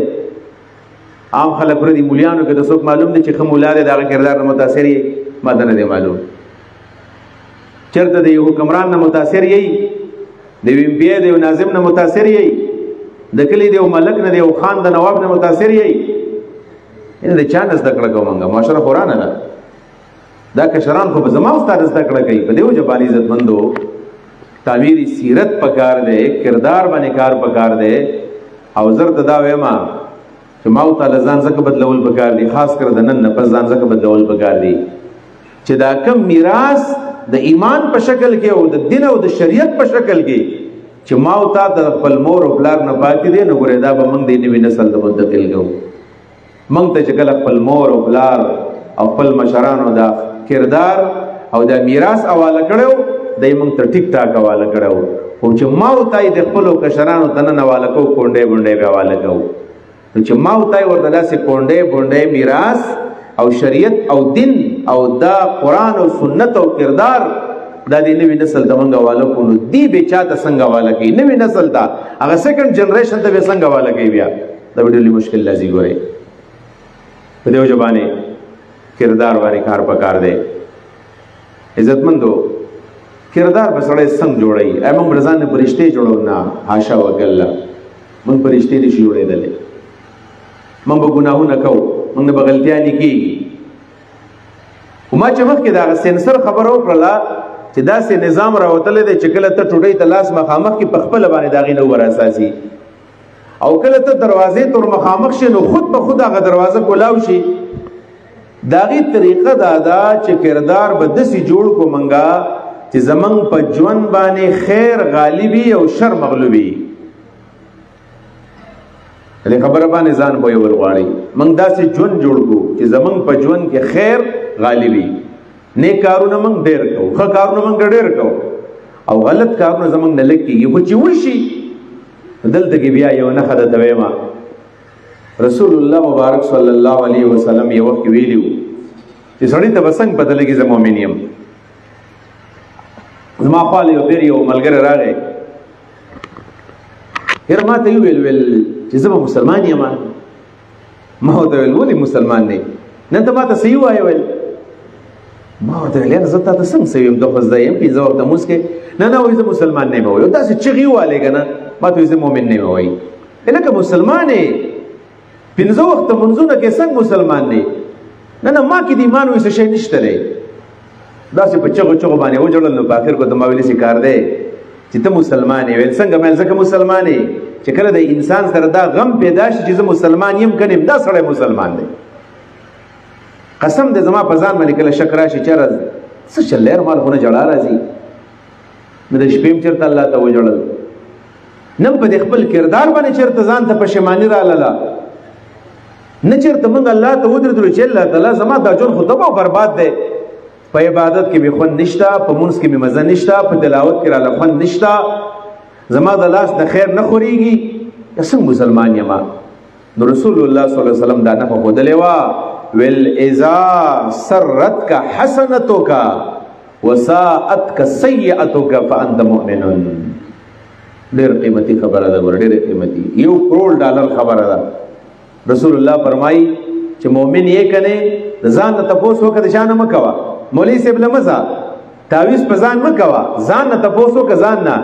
عام خلک پر دې مولیانو کې د څوک معلوم دی چې خو مولا دې دا کردار نه متاثر یې ماده نه دی معلوم چرته د یو حکمران نه متاثر یې د ویم پی د یو ناظم نه متاثر یې د کلی د یو ملک نه د یو خان د نواب نه متاثر یې ان د چا نس دکړه کومه معاشره قران نه دا کشران خو زما استاد زده کړه کوي په دیو جبانی عزت مندو تعمیری سیرت پکار دے کردار باندې کار پکار دے او زرد دا وېما چې ما تعالی ځان زکه بدلول پکار دي خاص کر د نن په ځان زکه بدلول پکار دي چې دا کم میراث د ایمان په شکل کې او د دین او د شریعت په شکل کې چې ما او تا د خپل مور او بلار نه پاتې دي نو ګره دا به موږ د نوې نسل ته منتقل کوو موږ ته چې کله خپل مور او بلار او خپل مشرانو دا کردار او دا میراث حواله کړو دای موږ ته ټیک ټاک حواله کړو او چې ما او تای د خپل کشرانو تنه حواله کو کونډه بونډه به حواله کو چې ما او تای ورته داسې کونډه بونډه میراث او شریعت او دین او دا قرآن او سنت او کردار دا دی نوی نسل تا منگا والا کنو دی بے چاہتا سنگا والا کی نوی نسل تا اگر سیکنڈ جنریشن تا بے سنگا والا کی بیا دا بڑی لی مشکل لازی گو رہے دیو جبانے کردار وانی کار پکار دے عزت مندو کردار بسڑے سنگ جوڑائی اے من برزان نے پرشتے جوڑو نا حاشا وکلا من پرشتے دیشی جوڑے دلے من با گناہو نکو من با غلطیانی کی وما چمخ کی دا سینسر خبر ہو پرلا چی دا سی نظام راوتلے دے چکلتا ٹوٹی تلاس مخامخ کی پخپل بانی داغی نور اساسی او کلتا دروازے تور مخامخ شنو خود بخود آغا دروازہ کلاو شی داغی طریقہ دادا چی کردار بدسی جوڑ کو منگا چی زمن پا جون بانے خیر غالبی او شر مغلوبی علی خبر بانے زان پوئی ورغاڑی منگ دا سی جون جوڑ کو چی زمن پا جون کے خیر غالبی نیک کارونا منگ دیر کو خا کارونا منگ دیر کو او غلط کارونا زمن نلکی گی خوچی وشی دلتا کی بیا یو نخد دویما رسول اللہ مبارک صلی اللہ علیہ وسلم یہ وقت ویلیو چی سڑی تا بسنگ پتہ لگی زم مومنیم زما خوالی یو پیر یو ملگر راگے یار ما تا یو ویل چی زم مسلمانی اما ما ہوتا ویل ولی مسلمان نے ننتا ما تا سیو آئے ویل ما ہوتا ویل یار زتا تا سنگ سیویم دو خزدائیم پی زوقتا موسکے نا ویزا مسلمان نہیں ہوئی دا سی چغیو آلے گا نا ما تو ویزا مومن نہیں ہوئی انکا مسلمان ہے پینزو وقت منزو نا کہ سنگ مسلمان نہیں نا ما کی دیمان ویسا شای نشتا رہے دا سی پا چغو بانے ہو جڑل نو پاکر کو دماویلی سی کار دے چی تا مسلمان ہے ویل سنگا میل زکا مسلمان ہے چی کل دا انسان سر دا غم پیداشی چیزا مسلمان یم کنیم دا سڑے مسلمان دے قسم دے زما پزان ملی کل شکراشی چرز سچل لیر مال خونا جڑا رازی مدر شپیم چرتا اللہ تا وجڑل نم پا دخبل کردار بانے چرتا زان تا پشمانی را للا نہ چرتا منگ اللہ تا ودردلو چی اللہ تعالی زمان دا جون خود دباو برباد دے پا عبادت کی بھی خون نشتا پا منس کی بھی مزہ نشتا پا تلاوت کی را لخون نشتا زمان دا لاس دا خیر نخوری گی یا سنگ مسلمان یما نو رسول اللہ صلی اللہ علیہ وسلم دا نفع خود لیوا وَالْإِذَا سَرَّتْكَ حَسَنَتُكَ وَسَاءَتْكَ سَيِّئَتُكَ فَأَنْتَ مُؤْمِنٌ دیر قیمتی خبر دا گورا دیر قیمتی $1 خبر دا رسول اللہ فرمائی چھ مومن یہ کنے زان نا تپوس ہو کہ شان مکوا مولی سے بلا مزا تاویز پا زان مکوا زان نا تپوس ہو کہ زان نا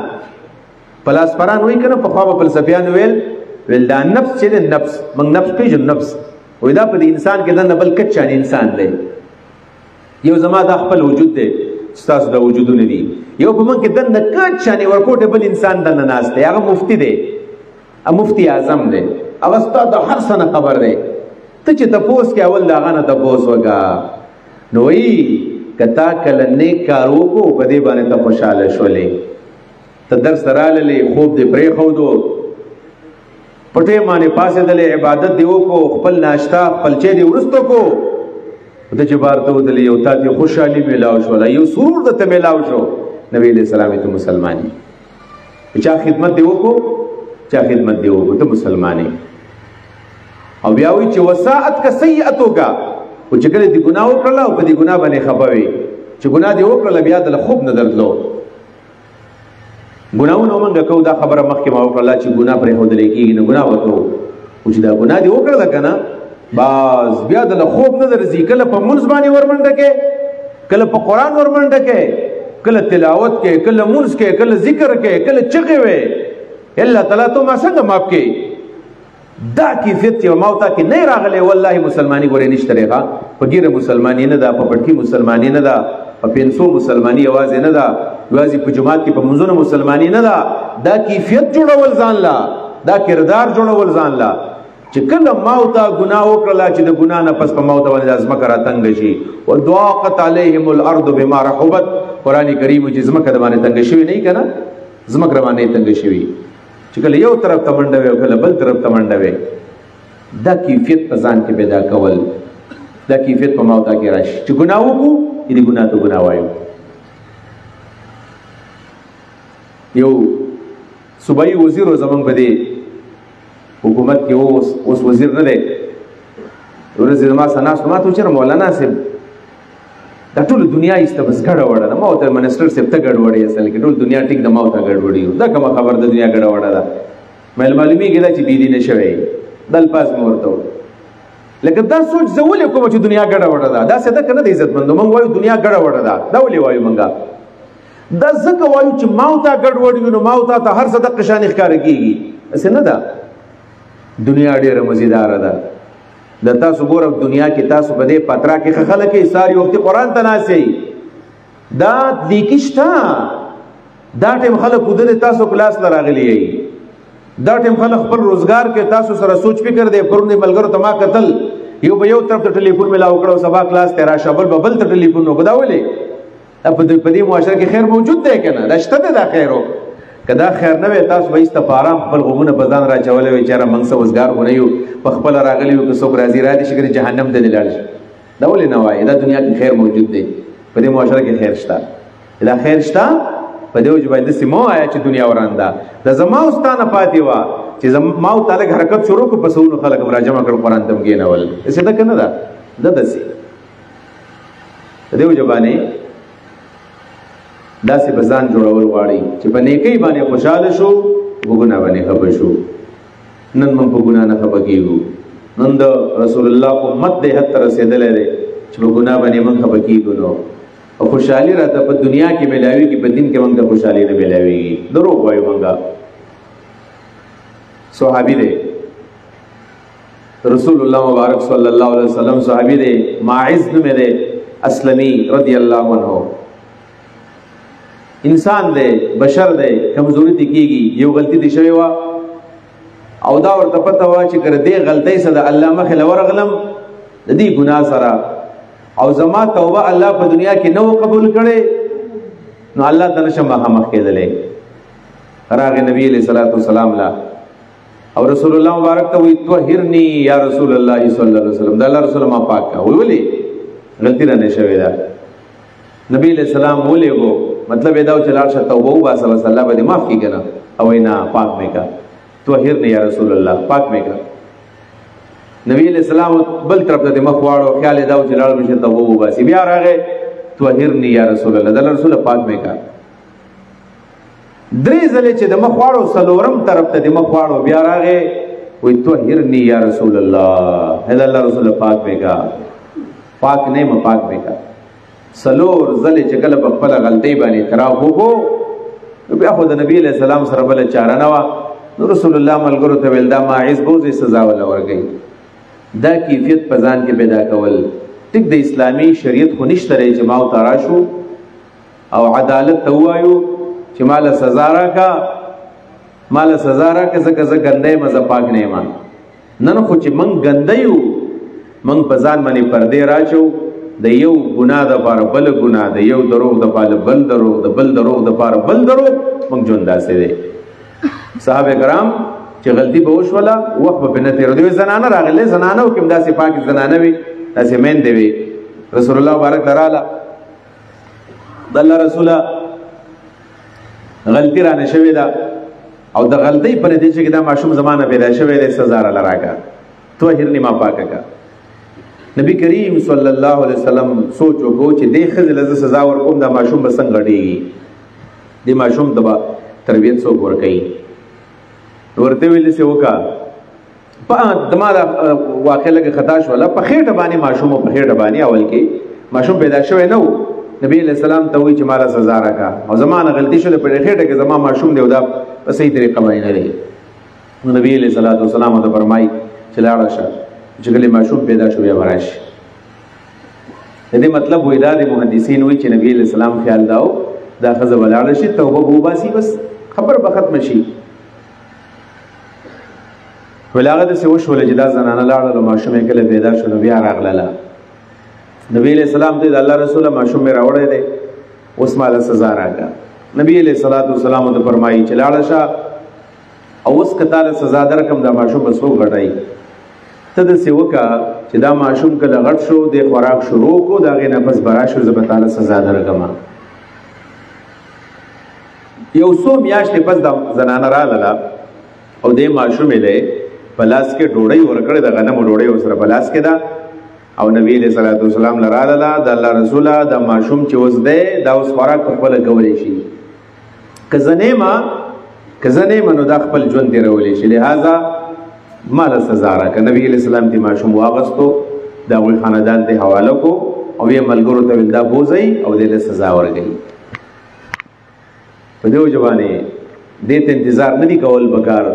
پلاس پران ہوئی کنا پا خواب پلسفیان ویل دا نفس چلے نفس منگ نفس پیجو نفس وی دا پا دی انسان کے دن بل کچان انسان دے یو زمان دا خپل وجود دے ستاس دا وجودو ندی یو پا من کے دن کچانی ورکوٹ بل انسان دن ناس دے اگا مفتی دے مفتی اعظم دے اگا ستا دا ہر سن خبر دے تچے تپوس کے اول دا غانا تپوس وگا نوئی کتا کل نیک کارو کو پدے بانے تا خوشحال شولے تا درس راللے خوب دے پرے خودو پٹے مانے پاسے دلے عبادت دیو کو خپل ناشتا خپل چے دی ورستو کو تے جبارتو دلے یو تا دی خوشحالی میلاو شولا یو سرور دتے میلاو شو نبی علیہ السلامی تو مسلمانی چا خدمت دیو کو چا خدمت دیو کو تو مسلمانی او بیاوی چی وساعت کا سیئتو کا و چکل دی گناہ اکرلا و پا دی گناہ بنے خباوی چی گناہ دی اکرلا بیا دل خوب ندرد لو گناہو نو منگا کو دا خبر مخی ما اکرلا چی گناہ پر خود لیکی گی نا گناہ وکو و چی دا گناہ دی اکرلا کنا باز بیا دل خوب ندرزی کل پا منز بانی ورمنڈکے کل پا قرآن ورمنڈکے کل تلاوت کے کل منز کے کل ذکر کے کل چقے وے اللہ تعالیٰ تو ما سنگا ماپ کے دا کیفیت یو موتا کی نہیں راغلے واللہ مسلمانی گورے نشترے خوا پا گیر مسلمانی ندا پا پڑکی مسلمانی ندا پا پینسو مسلمانی آوازی ندا وازی پا جماعت کی پا منزون مسلمانی ندا دا کیفیت جوڑا والزان لا دا کردار جوڑا والزان لا چکل موتا گناہ اکرلا چی دا گناہ نا پس پا موتا والی دا زمکر تنگشی و دعاقت علیہم الارض بما رحبت قرآن کریم چی زمکر دمانے تنگشوی نہیں کنا زمکر دمانے تنگشوی چکل یو طرف تمنڈوے و کل بل طرف تمنڈوے دا کیفیت پزان کے پیدا کول دا کیفیت پا موتا کی راش چی گناہو کو یہ گناہ تو گناہ وائیو یو صوبائی وزیر و زمان بدے حکومت کے اس وزیر نہ دے ورځ زما سناس ما ته چېرې مولانا صاحب دا ټول دنیا ایسته بس ګډه وړه ده. ما ورته منسټر صاحب ته ګډوډي اصل کې ټول دنیا ټیک د ما ورته ګډوډي دا کومه خبر د دنیا ګډه وړه ده. معلومیږي دا چې بېدینه شوی دا الفاظ مې ورته لکه دا سوچ زه ولې کوم چې دنیا ګډه وړه ده. داسې ده که نه د عزتمندو موږ وایو دنیا ګډه وړه ده. دا ولې وایو موږ؟ دا ځکه وایو چې ما ورته ګډوډ وي نو ما ورته ته هر څه دقه شانې ښکاره کېږي. هسې نه ده. دنیا ډېره مزیداره ده. د تاسو ګوره دنیا کې تاسو په دې پترا کې ښه خلک یې ساري وختي قرآن ته ناست یې دا لیکي شته. دا ټیم خلک ودرې تاسو کلاس له راغلي یې. دا ټیم خلک خپل روزګار کې تاسو سره سوچ فکر دی. پرون دې ملګرو ته ما کتل یو به یو طرف ته ټلیفون میلاو کړو سبا کلاس ته راشه بل به بل ته ټلیفون وکړو. دا ولې په دې معاشره کې خیر موجود دی که نه؟ دا شته دی دا خیر و که دا خیر نه وی تاسو به ایسته په آرام خپل غوږونه په ځان راچولی وی چېره موږ څه وزګار خو نه یو په خپله راغلي یو که څوک راځي رادي شي که جهنم ته دې لاړ شي. دا ولې نه وایي؟ دا دنیا کې خیر موجود دی. په دې معاشره کې خیر شته. دا خیر شته په دې وجه باید داسې مه وایه چې دنیا وران ده. دا زما او ستا نه پاتې وه چې ما او تا لږ حرکت شروع کړو په سونو خلک هم راجمع کړل قرآن ته م کېنول. داسې ده که نه ده؟ ده داسې په دې وجه باندې داسې به ځان جوړول غواړي چې په نیکۍ باندې خوشحاله شو په ګناه باندې خفه شو. نن موږ په ګناه نه خفه کېږو. نن د رسول الله امت دې حد ته رسېدلی دی چې په ګناه باندې موږ خفه کېږو نو او خوشحالي راته په دنیا کې میلاوېږي په دین کې موږ ته خوشحالي نه میلاوېږي. دروغ وایو موږ. صحابي دی رسول الله مبارک صلی الله علیه وسلم صحابي دی ماعز نومې دی اسلمي رضی الله عنه. انسان دی بشر دی کمزوري تی کېږي یو غلطي دې شوې وه او دا ورته پته وه چې که دې غلطۍ سره د الله مخې له ورغلم د دې ګناه سره او زما توبه الله په دنیا کې نه و قبول کړې نو الله ته نشم مخامخ کېدلی. راغې نبي علیه صلات وسلام له او رسول الله مبارک ته وایي طهرني یا رسول الله صلی الله علیه وسلم د الله رسول ما پاک کا. وی ولې غلطي رانه شوې ده. نبی علیہ السلام ولېږو مطلب یې دا و چې لاړ شه توبه وباسه بس الله به دې معاف کړي که نه. او وایي نه پاک مې کا طهرني یا رسول الله پاک مې کا. نبی علیہ السلام بل طرف ته مخ واړو خیال یې دا و چې لاړ به شه توبه وباسي. بیا راغی طهرني یا رسول الله د الله رسوله پاک مې کا. درې ځلې چې د مخ واړو څلورم طرف ته د مخ واړو بیا راغی وایي طهرني یا رسول الله د الله رسوله پاک مې کا. پاک نه م پاک مې کا. سلور ځلې چې کله په خپله غلطۍ باندې اعتراف وکړو بیا خو د نبي علیه السلام سره بله چاره نه وه. نو رسول الله ملګرو ته ویل دا ماعز بوځئ سزا وله ورکوي. دا کیفیت په ځان کې پیدا کول ټیک د اسلامي شریعت خو نشته دی چې ما ورته راشو او عدالت ته ووایو چې ماله سزا راکړه ماله سزا راکړه ځکه زه ګنده یم زه پاک نه یم. نن خو چې موږ ګنده یو موږ په ځان باندې پردې راچو د یو ګناه دپاره بل ګناه د یو دروغ دپاره بل دروغ د بل دروغ دپاره بل دروغ موږ ژوند داسې دی. صحابه کرام چې غلطي به وشوله وخت به پرې نه تېرېدو. زنانه راغلی زنانه وکړم داسې پاکې زنانه وي داسې میندې وي. رسول الله مبارک ته راله د الله رسوله غلطي رانه شوې ده او د غلطۍ په نتیجه کې دا ماشوم زما نه پیدا شوی دی سزا راله راکړه طهرني ما پاکه کړه. نبی کریم صلی الله علیه وسلم سوچ وکړو چې دې ښځې له زه سزا ورکوم دا ماشوم به څنګه غټېږي دې ماشوم ته به تربیت څوک ورکوي. ورته ویل داسې وکړه زما دا واقع لږه خطا شوله په خېټه باندې ماشوم په خېټه باندې اول کې ماشوم پیدا شوی نه و. نبی علیہ السلام ته وایي چې ماله سزا راکړه او زما نه غلطي شوله په خېټه کې زما ماشوم دی او دا په صحیح طریقه باندې نه دی. نو نبی علیہ الصلوۃ والسلام ته فرمایي چې لاړه شه چې کله ماشوم پیدا شو بیا وراشي. د دې مطلب وایي دا د محدثین وایي چې نبی علیہ السلام خیال داو دا ښځه به لاړه شي توبه به وباسي بس خبر به ختمه شي. ویل هغه داسې وشوله چې دا زنانه لاړله ماشوم یې کله پیدا شو نو بیا راغلله. نبی علیہ السلام ته د الله رسوله ماشوم مې راوړی دی اوس ماله سزا راکړه. نبی علیہ الصلوۃ والسلام ته فرمایي چې لاړه شه او اوس که تاله سزا درکړم دا ماشوم به څوک غټوي. ته داسې وکړه چې دا ماشوم کله غټ شو د خوراک شروع کړو د هغې نه پس به راشو زه به تاله سزا درکړم. یو څو میاشتې پس دا زنانه راغله او دې ماشوم یې دی پلاس کې ډوډۍ ورکړې د غنمو ډوډۍ ورسره پلاس کې ده او نبی علیہ الصلوۃ والسلام لراله د الله رسوله د ماشوم چې اوس دی دا اوس خوراک په خپل کولی شي کزنه منو دا خپل ژوند دی رولې شي لہذا مال سزا را ک نبی علیہ السلام تی ماشوم واغستو دا وی خاندان ته حواله کو او یې ملګرو ته ولدا بوزي او دې سزا ورغی په دې ځوانه دې ته انتظار نه دی کول بکار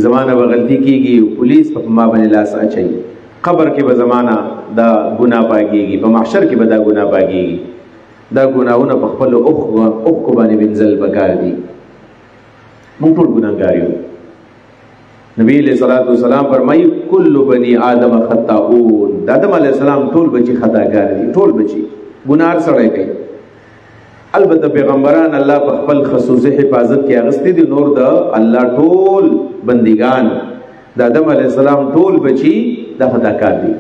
زمانہ به غلطی کیږي پولیس په ما باندې لاس اچي قبر کې به زمانہ دا ګناه پاږي په محشر کې به دا ګناه پاږي دا ګناهونه په خپل اوخ کو باندې بنزل بکار دي موږ ټول ګناهګار یو نبی علیہ الصلوۃ والسلام فرمایي کل بنی آدم خطاؤون د آدم علیہ السلام ټول بچي خطاګار دي ټول بچي ګناه سره کوي البته پیغمبران الله په خپل خصوصي حفاظت کې اغستې دي نور د الله ټول بندگان د آدم علیہ السلام ټول بچي د خطاکار دي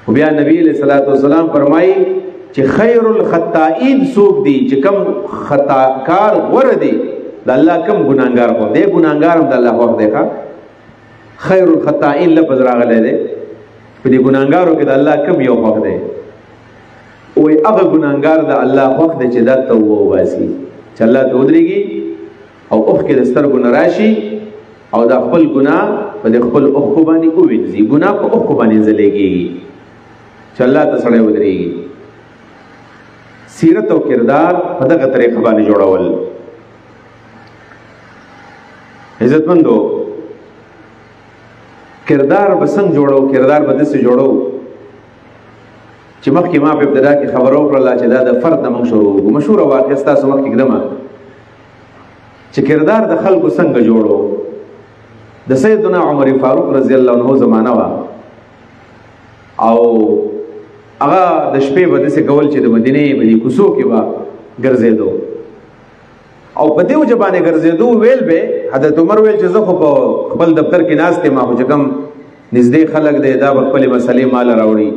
خو بیا نبی علیہ الصلوۃ والسلام فرمایي چې خیر الخطائین څوک دي چې کم خطاکار ور دي د الله کم ګناګار خو دی ګناګار هم د الله حق دی خیر الخطائین لفظ راغلی دی په دې ګناګارو کې د الله کم یو حق دی وی هغه ګناګار د الله حق دی چې دا توبه واسي چې الله ته ودرېږي او اوخ کې د سترګو نه راشي او دا خپل ګناه په دې خپل اوخ باندې ووینځي ګناه په اوخ باندې ځلېږي چې الله ته سړی ودرېږي سیرت او کردار په دغه طریقه باندې جوړول عزتمندو کردار به څنګه جوړو کردار به دسه جوړو چې مخکې ما په ابتدا کې خبرو کړل چې دا د فرد نه شروع مشهور واقعه تاسو مخکې کړم چې کردار د خلکو څنګه جوړو د سیدنا عمر فاروق رضی الله عنه زمانہ وا او هغه د شپې په دسه کول چې د مدینه په کوڅو کې وا ګرځېدو او په دې وجبانه ګرځېدو ویل به حضرت عمر ویل چې زه خو په خپل دفتر کې ناس ته ما خو کم نږدې خلک دی دا خپل مسلې مال راوړي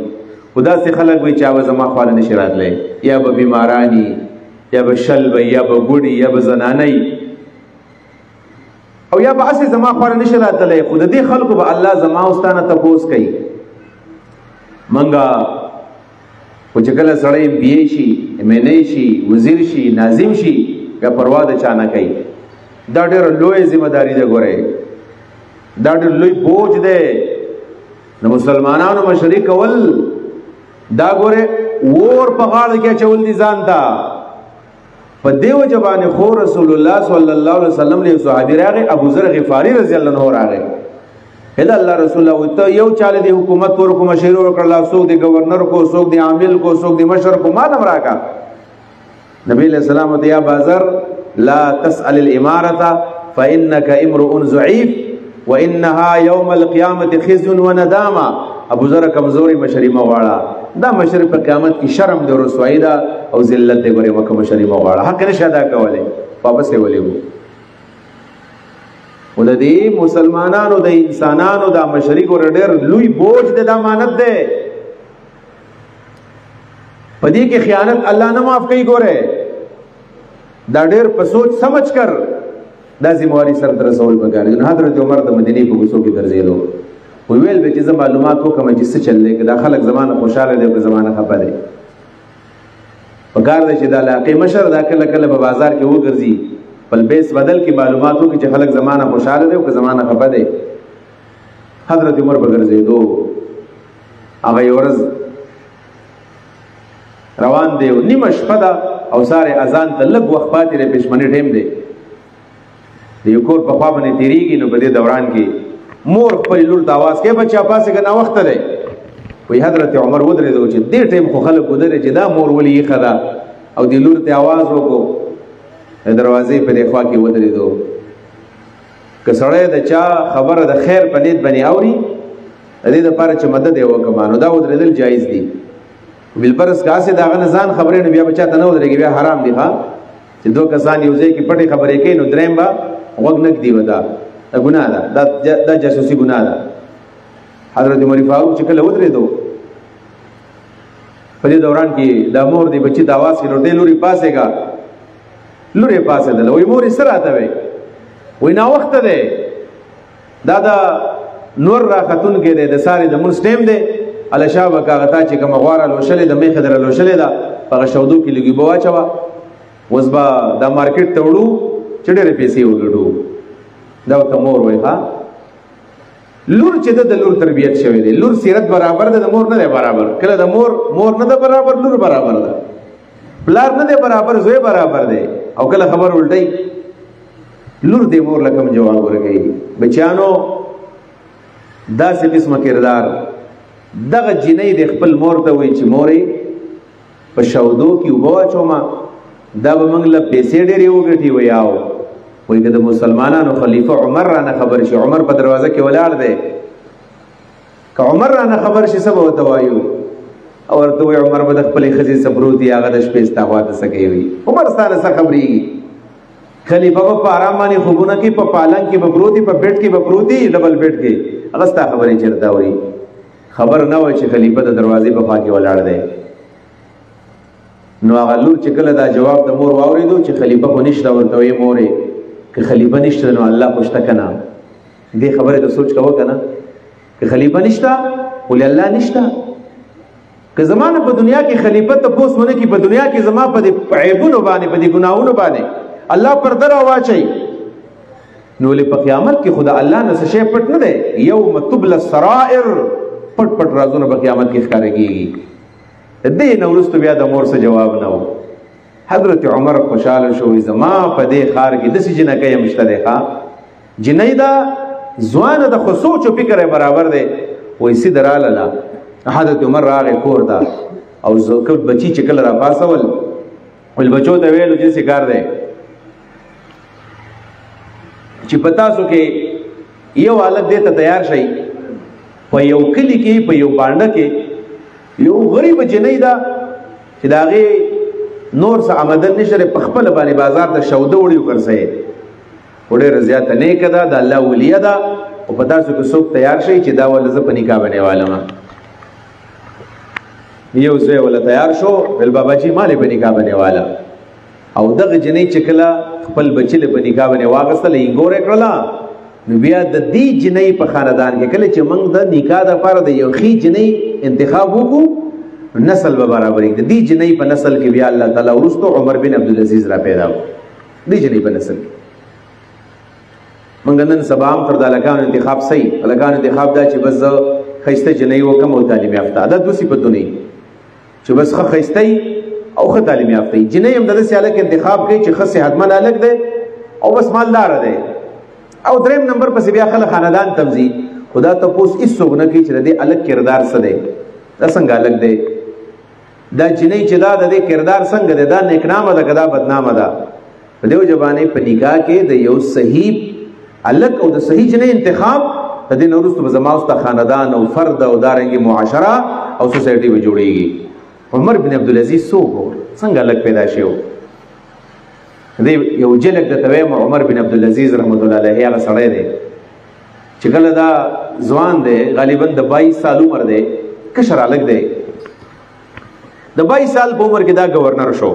خدا سے خلق وی چاوه زما خواله نشي راتلی یا به بیمارانی یا به شل به یا به ګوډي یا به زنانای او یا به اسې زما خواله نشي راتلی خود دې خلکو به الله زما واستانه تپوس کوي منګه او چې کله سړی بي شي امنه شي وزیر شي ناظم شي یا پروا د چا نه کوي دا ډېر لوی ذمہ داری ده ګوره دا ډېر لوی بوج ده نو مسلمانانو مشرک کول دا ګوره ور په غاړه کې چول دي ځان تا په دیو جبانه خو رسول الله صلی الله علیه وسلم له صحابي راغی ابو ذر غفاری رضی الله عنه راغی اله الله رسول الله ته یو چاله دی حکومت ور کو مشیر ور کړل څوک دی گورنر کو څوک دی عامل کو څوک دی مشر کو مالم راکا نبی علیہ السلام ته یا بازر لا تسأل الاماره فانك امرؤ ضعيف وانها يوم القيامه خزي وندامه ابو ذر کمزوري مشری مغواړه دا مشر په قیامت کې شرم دی رسوایی دا او ذلت دی ګوره مکه مشری مغواړه حق نشه ادا کوله واپس یې ولې ولدي مسلمانانو د انسانانو دا مشری ګوره ډېر لوی بوج د امانت دی پدې کې خیانت الله نه معاف کوي ګوره دا ډېر په سوچ سمجھ کر دا ذمہواری سره رسول بګاری حضرت عمر د مدینه په کوڅو کې ګرځېدو ویل به چې معلومات وکم چې څه چلې کې دا خلک زمانه خوشاله دي په زمانه خپه دي پکار دي چې دا علاقې مشر دا کله کله په بازار کې وګرځي بل بیس بدل کې معلومات وکړي چې خلک زمانه خوشاله دي او که زمانه خپه دي حضرت عمر وګرځېدو هغه ورځ روان دی نیمه شپه ده او ساره اذان ته لږ وخت پاتې دی پښمنې ټیم دی د یو کور په خوا باندې تیریږي نو په دې دوران کې مور خپل لور ته आवाज کوي بچا پاسه کنه وخت دی وی حضرت عمر ودرېدو چې دې ټیم خو خلک ودرې چې دا مور ولي یې خدا او دې لور ته आवाज وکړو دروازې په دې خوا کې ودرېدو که سړی د چا خبره د خیر په نیت باندې اوري د دې لپاره چې مدد یې وکړو نو دا ودرېدل جایز دي بلپرس کاسه داغه نزان خبرې نه بیا بچا ته نه ودرېږي بیا حرام دي ها چې دوه کسان یو ځای کې پټي خبرې کوي نو درېم با وګنک دی ودا ګناه ده دا جاسوسي ګناه ده حضرت عمر فاروق چې کله ودرېدو په دې دوران کې د مور دی بچی د आवाज کړو ډېر لوري پاسېګا لوري پاسې ده وای مور سره راته وای نا وخت ده دا نور را خاتون کې د ساري د مون سټیم دی ال شابه کاغتا چې کوم غواره لوشلې د میخه در لوشلې دا په شودو کې لګي بوا چوا وزبا د مارکیټ ته وړو چې ډېرې پیسې وګړو دا ته مور وای ها لور چې د لور تربيت شوی دی لور سیرت برابر ده د مور نه برابر کله د مور نه برابر لور برابر ده پلار نه برابر زوی برابر ده او کله خبر الټي لور دې مور لکم جواب ورکړي بچانو دا څه قسمه کردار دغه جنې د خپل مور ته وای چې مورې په شودو کې وبوا چوما دا به موږ له پیسې ډېرې وګټي ویاو وای که د مسلمانانو خلیفہ عمر رانه خبر شي عمر په دروازه کې ولاړ دی که عمر رانه خبر شي سبا وته وایو او ورته وای عمر به د خپلې ښځې صبروتي هغه د شپې استغواته سکي وي عمر ستاره څه خبري خلیفہ په آرام باندې خوبونه کې په پالنګ کې ببروتي په بیٹ کې ببروتي ډبل بیٹ کې هغه ستا خبرې چرته وي خبر نه وای چې خلیفہ د دروازې په خوا کې ولاړ دی نو هغه لور چې کله دا جواب د مور واورېدو چې خلیفہ خو نشته ورته وایي مورې که خلیفہ نشته نو الله خوشته کنه دې خبره ته سوچ کوه کنه که خلیفہ نشته ولې الله نشته که زمانه په دنیا کې خلیفہ ته پوس ونه کی په دنیا کې زما په دې عیبونو باندې په دې ګناہونو باندې الله پرده راواچي نو له په قیامت کې خدا الله نه څه شی پټ نه دی یوم تبل السرائر پټ پټ رازونه په قیامت کې ښکار کیږي دې نو ورستو بیا د مور څه جواب نه و حضرت عمر خوشاله شو زما په دې خار کې د سې جنکه مشتره ښا جنې دا ځوان د خصوص او فکر برابر دی وې سي دراله حضرت عمر راغی کور دا او زکه بچی چې کله را پاسول ول بچو ته ویلو چې څه کار دی چې پتا سو کې یو حالت دې ته تیار شي په یو کلی کې په یو باندې کې یو غریب جنې دا چې داغه نور څه آمدن نشره په خپل باندې بازار ته شوده وړي ورسې وړي رضایت نه کدا د الله ولیه دا او پتا سو کې څوک تیار شي چې دا ول ز په نکاح باندې والما یو ځای ول تیار شو بل بابا جی مالې په نکاح باندې والا او دغه جنې چې کله خپل بچی له په نکاح باندې واغستل یې ګورې کړلا نو بیا د دې جنې په خاندان کې کله چې موږ د نکاح د لپاره د یو خي جنې انتخاب وکړو نسل به برابرې د دې جنې په نسل کې بیا الله تعالی ورستو عمر بن عبد العزيز را پیدا و دې جنې په نسل موږ نن سبا هم تر د لګانو انتخاب صحیح لګانو انتخاب دا چې بس خيسته جنې وکم او تعلیم یافته دا دوی په دنیا چې بس خيسته او خه تعلیم یافته جنې هم د سیاله کې انتخاب کوي چې خه صحتمند الګ دی او بس مالدار دی او دریم نمبر پس بیا خلک خاندان تمزي خدا ته پوس هیڅ نه کوي چې د الګ کردار څه دی دا څنګه الګ دی دا جنې چې دا د کردار څنګه دی دا نیکنامه ده کدا بدنامه ده په دیو جبانه په نکاح کې د یو صحیح الګ او د صحیح جنې انتخاب د دې نورستو زما واست خاندان او فرد او دارنګي معاشره او سوسایټي به جوړيږي عمر بن عبد العزيز څوک څنګه الګ پیدا شو دی یو جلک د تویم عمر بن عبد العزيز رحمت الله علیه هغه سړی دی چې کله دا ځوان دی غالبا د 22 سال عمر دی کشر الګ دی د 22 سال په عمر کې دا گورنر شو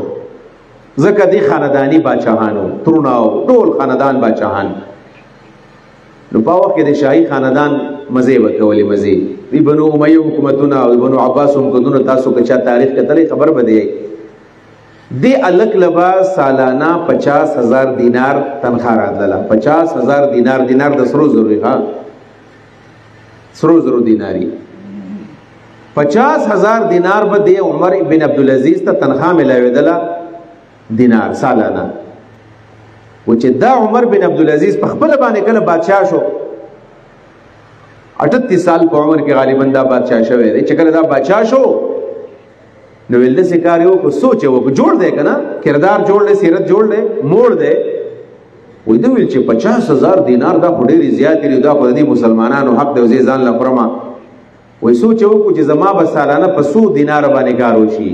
ځکه دی خاندانی بادشاہانو تروناو ټول خاندان بادشاہان نو په وخت کې د شاهي خاندان مزه وکولې مزه دی بنو امیه حکومتونه او بنو عباس حکومتونه تاسو که چا تاریخ کتلې خبر بده دی الک لبا سالانه 50,000 دینار تنخواه راتله 50,000 دینار د سرو ضروري ها سرو ضروري دیناری 50,000 دینار به دی عمر بن عبد العزيز ته تنخواه ملاویدله دینار سالانه و چې دا عمر بن عبد العزيز په خپل باندې کله بادشاہ شو 38 سال په عمر کې غالبا دا بادشاہ شوی دی چې کله دا بادشاہ شو نو ولده سکاریو کو سوچو کو جوړ دے کنه کردار جوړ دے سیرت جوړ دے موړ دے وې دوی چې 50,000 دینار دا ډېری زیات لري دا په دې مسلمانانو حق د ځان لا پرما وې سوچو کو چې زما به سالانه په 100 دینار باندې کار وشي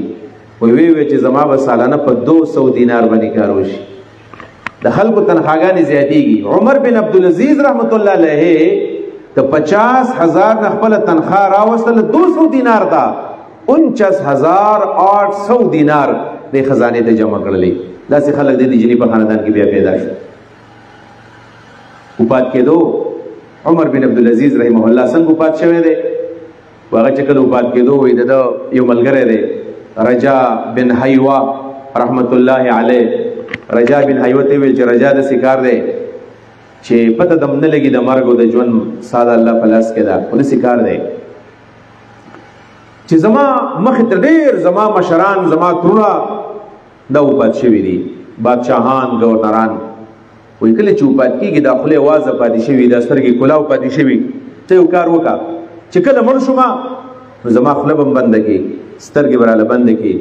وې چې زما به سالانه په 200 دینار باندې کار وشي د خلکو تنخواګانې زیاتېږي عمر بن عبد العزيز رحمت الله علیه ته 50,000 خپل تنخواه راوستل 200 دینار دا 49,800 دینار د خزانه ته جمع کړلې دا څه خلک د دې جنې په خاندان کې بیا پیدا شو او پات کېدو عمر بن عبدالعزیز رحمه الله څنګه وفات شوی دی؟ هغه چې کله وفات کېدو وایي د یو ملګری دی رجا بن حیوه رحمت الله علیه. رجا بن حیوه ته ویل چې رجا داسې کار دی چې پته دم نه لګي د مرګ او د ژوند ساده الله په لاس کې ده، خو داسې کار دی چې زما مخې ته ډېر زما مشران زما ترونه دا وفات شوي دي، بادشاهان ګورنران. وایي کله چې وفات کېږي دا خولې وازه پاتې شوي، دا سترګې کلاو پاتې شوي، ته یو کار وکړه چې کله مړ شومه نو زما خوله به م بنده کړي، سترګې به راله بنده کړي،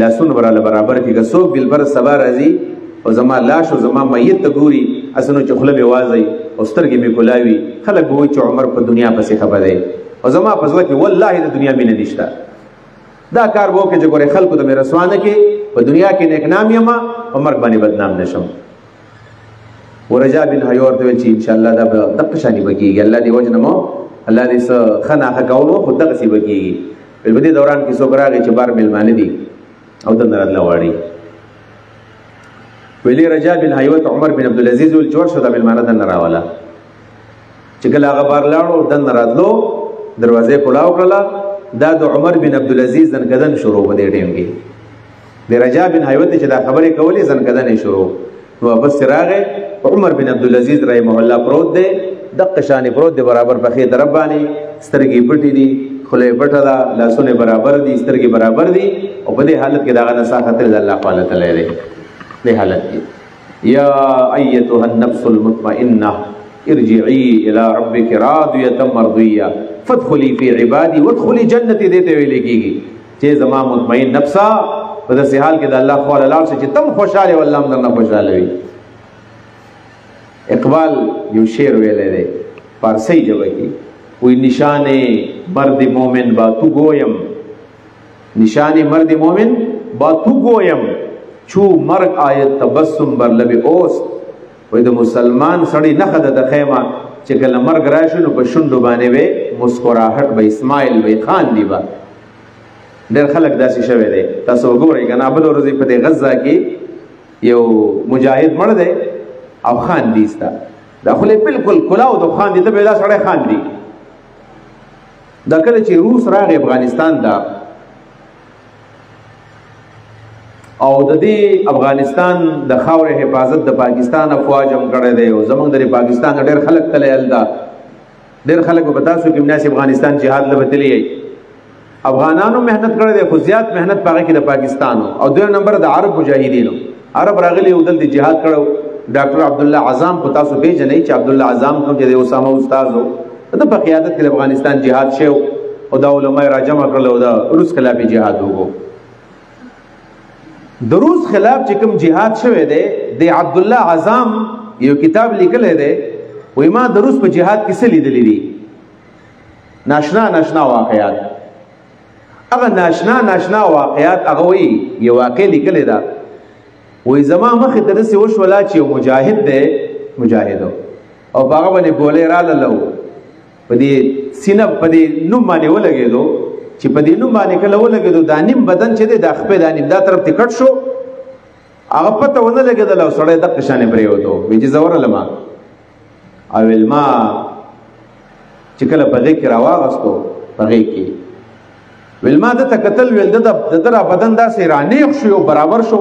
لاسونه به راله برابر کړي. که څوک دلبر سبا راځي او زما لاش او زما میت ته ګوري اسنو چې خوله مې وازئ او سترګې مې کلاوي، خلک به وایي چې عمر په دنیا پسې خفه دی او زما په زړه کې والله د دنیا مینه نشته. دا کار به وکړي چې ګورې خلکو ته مې رسوا نه کړي، په دنیا کې نیکنام یم په مرګ باندې بدنام نشم. ورجا بن حیوه ورته ویل چې انشاءالله دا به دقه شانې به کېږي، الله دې وجنه مو الله دې څه ښه ناښه کولو خو دغسې به کېږي. ویل په دې دوران کې څوک راغی چې بار میلمانه دي او دنده راتله غواړي. ویلې رجا بن حیوه ته عمر بن عبدالعزیز ویل چې ورشه دا میلمانه دننه راوله. چې کله هغه بار لاړو دننه راتلو، دروازې کلاو کړله، دا د عمر بن عبدالعزیز زنکدن شروع په دې ټیم کې. د رجا بن حیوه ته چې دا خبرې کولې زنکدن یې شروع. نو واپس راغی عمر بن عبدالعزیز رحمه الله پروت دی، دقه شانې پروت دی، برابر پښې طرف باندې، سترګې پټې دي، خوله یې پټه ده، لاسونه برابر دي، سترګې برابر دي، او په دې حالت کې د هغه نڅا ختلې د الله تعالی تلی دی. دې حالت کې یا ایتها النفس المطمئنه ارجعي الى ربك راضيه مرضيه فادخلي في عبادي وادخلي جنتي. دې ته ویل کېږي چې زما مطمئن نفسه په داسې حال کې د الله خواله لاړ شي چې تم خوشحاله او الله هم درنه خوشحاله وي. اقبال یو شعر ویلی دی فارسی ژبه کې، وی نشان مرد مومن با تو گویم، نشان مرد مومن با تو گویم، چو مرگ آیت تبسم بر لب اوست. وی د مسلمان سړی نښه ده د خیمه چې کله مرګ راشي نو په شونډو باندې به مسکراهټ به اسماعیل به خاندي به. ډېر خلک داسې شوی دی، تاسو وګورئ که نه بله ورځې په دې غزه کې یو مجاهد مړ دی او خاندي ستا، دا خولې بلکل کلاو د خاندي، ته به دا سړی خاندي. دا کله چې روس راغی افغانستان ته او د دې افغانستان د خاورې حفاظت د پاکستان افواج هم کړی دی او زمونږ د پاکستان ډېر خلک تلی هلته، ډېر خلک به په تاسو کې ناسې افغانستان جهاد له به تللی یئ. افغانانو محنت کړی دی خو زیات محنت په هغه کې د پاکستانو او دویم نمبر د عرب مجاهدینو. عرب راغلي او دلته جهاد کړو. ډاکټر عبدالله اعظم په تاسو پیژنئ چې عبدالله اعظم کوم چې د اسامه استاد و، د په قیادت کې د افغانستان جهاد شو او دا علما را جمع کړل او د روس خلاف جهاد وکړو. د روس خلاف چې کوم جهاد شوی دی د عبدالله اعظم یو کتاب لیکلی دی، وایي ما د روس په جهاد کې څه لیدلی دي، ناشنا ناشنا واقعات. هغه ناشنا واقعات هغه وایي یو واقع لیکلی ده، وایي زما مخې ته داسې وشوله چې یو مجاهد دی، مجاهد او په هغه باندې ګولۍ راغلله، په دې سینه په دې نوم باندې ولګېدو چې په دې نوم باندې کله ولګېدو دا نیم بدن چې دی دا خپې دا نیم دا طرف ته کټ شو، هغه پته ونه لګېدله او سړی دقه شانې پرېوتو. وایي چې زه ورغلم او ویل ما چې کله په غېږ کې راواغستو په غېږ کې ویل ما دته کتل، ویل د ده را بدن داسې رانیغ شو او برابر شو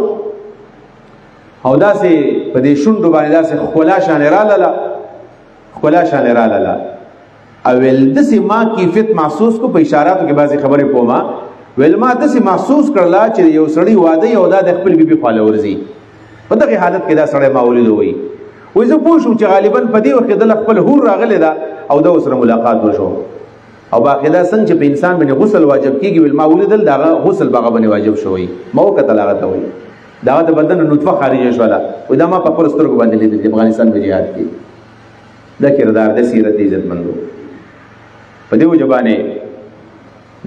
او داسې په دې شونډو باندې داسې ښکلا شانې رالاله، ښکلا شانې رالاله. او ویل داسې ما کیفیت محسوس کو، په اشاراتو کې بعضې خبرې پوما، ویل ما داسې محسوس کړله چې یو سړی واده او دا د خپل بیبي خواله ورځي. په دغې حالت کې دا سړی ما ولیدو. وایي وایي زه پوه شوم چې غالبا په دې وخت کې دله خپل هور راغلی ده او د ورسره ملاقات وشو. او باقاعده څنګه چې په انسان باندې غسل واجب کېږي، ویل ما ولیدل د هغه غسل به هغه باندې واجب شوی، ما وکتل هغه ته. وایي دا د بدن نطفه خارجه شوله، وایي دا ما په خپلو سترګو باندې لیدل چې افغانستان په جهاد کې. دا کردار د سیرت عزتمندو. په دې وجه باندې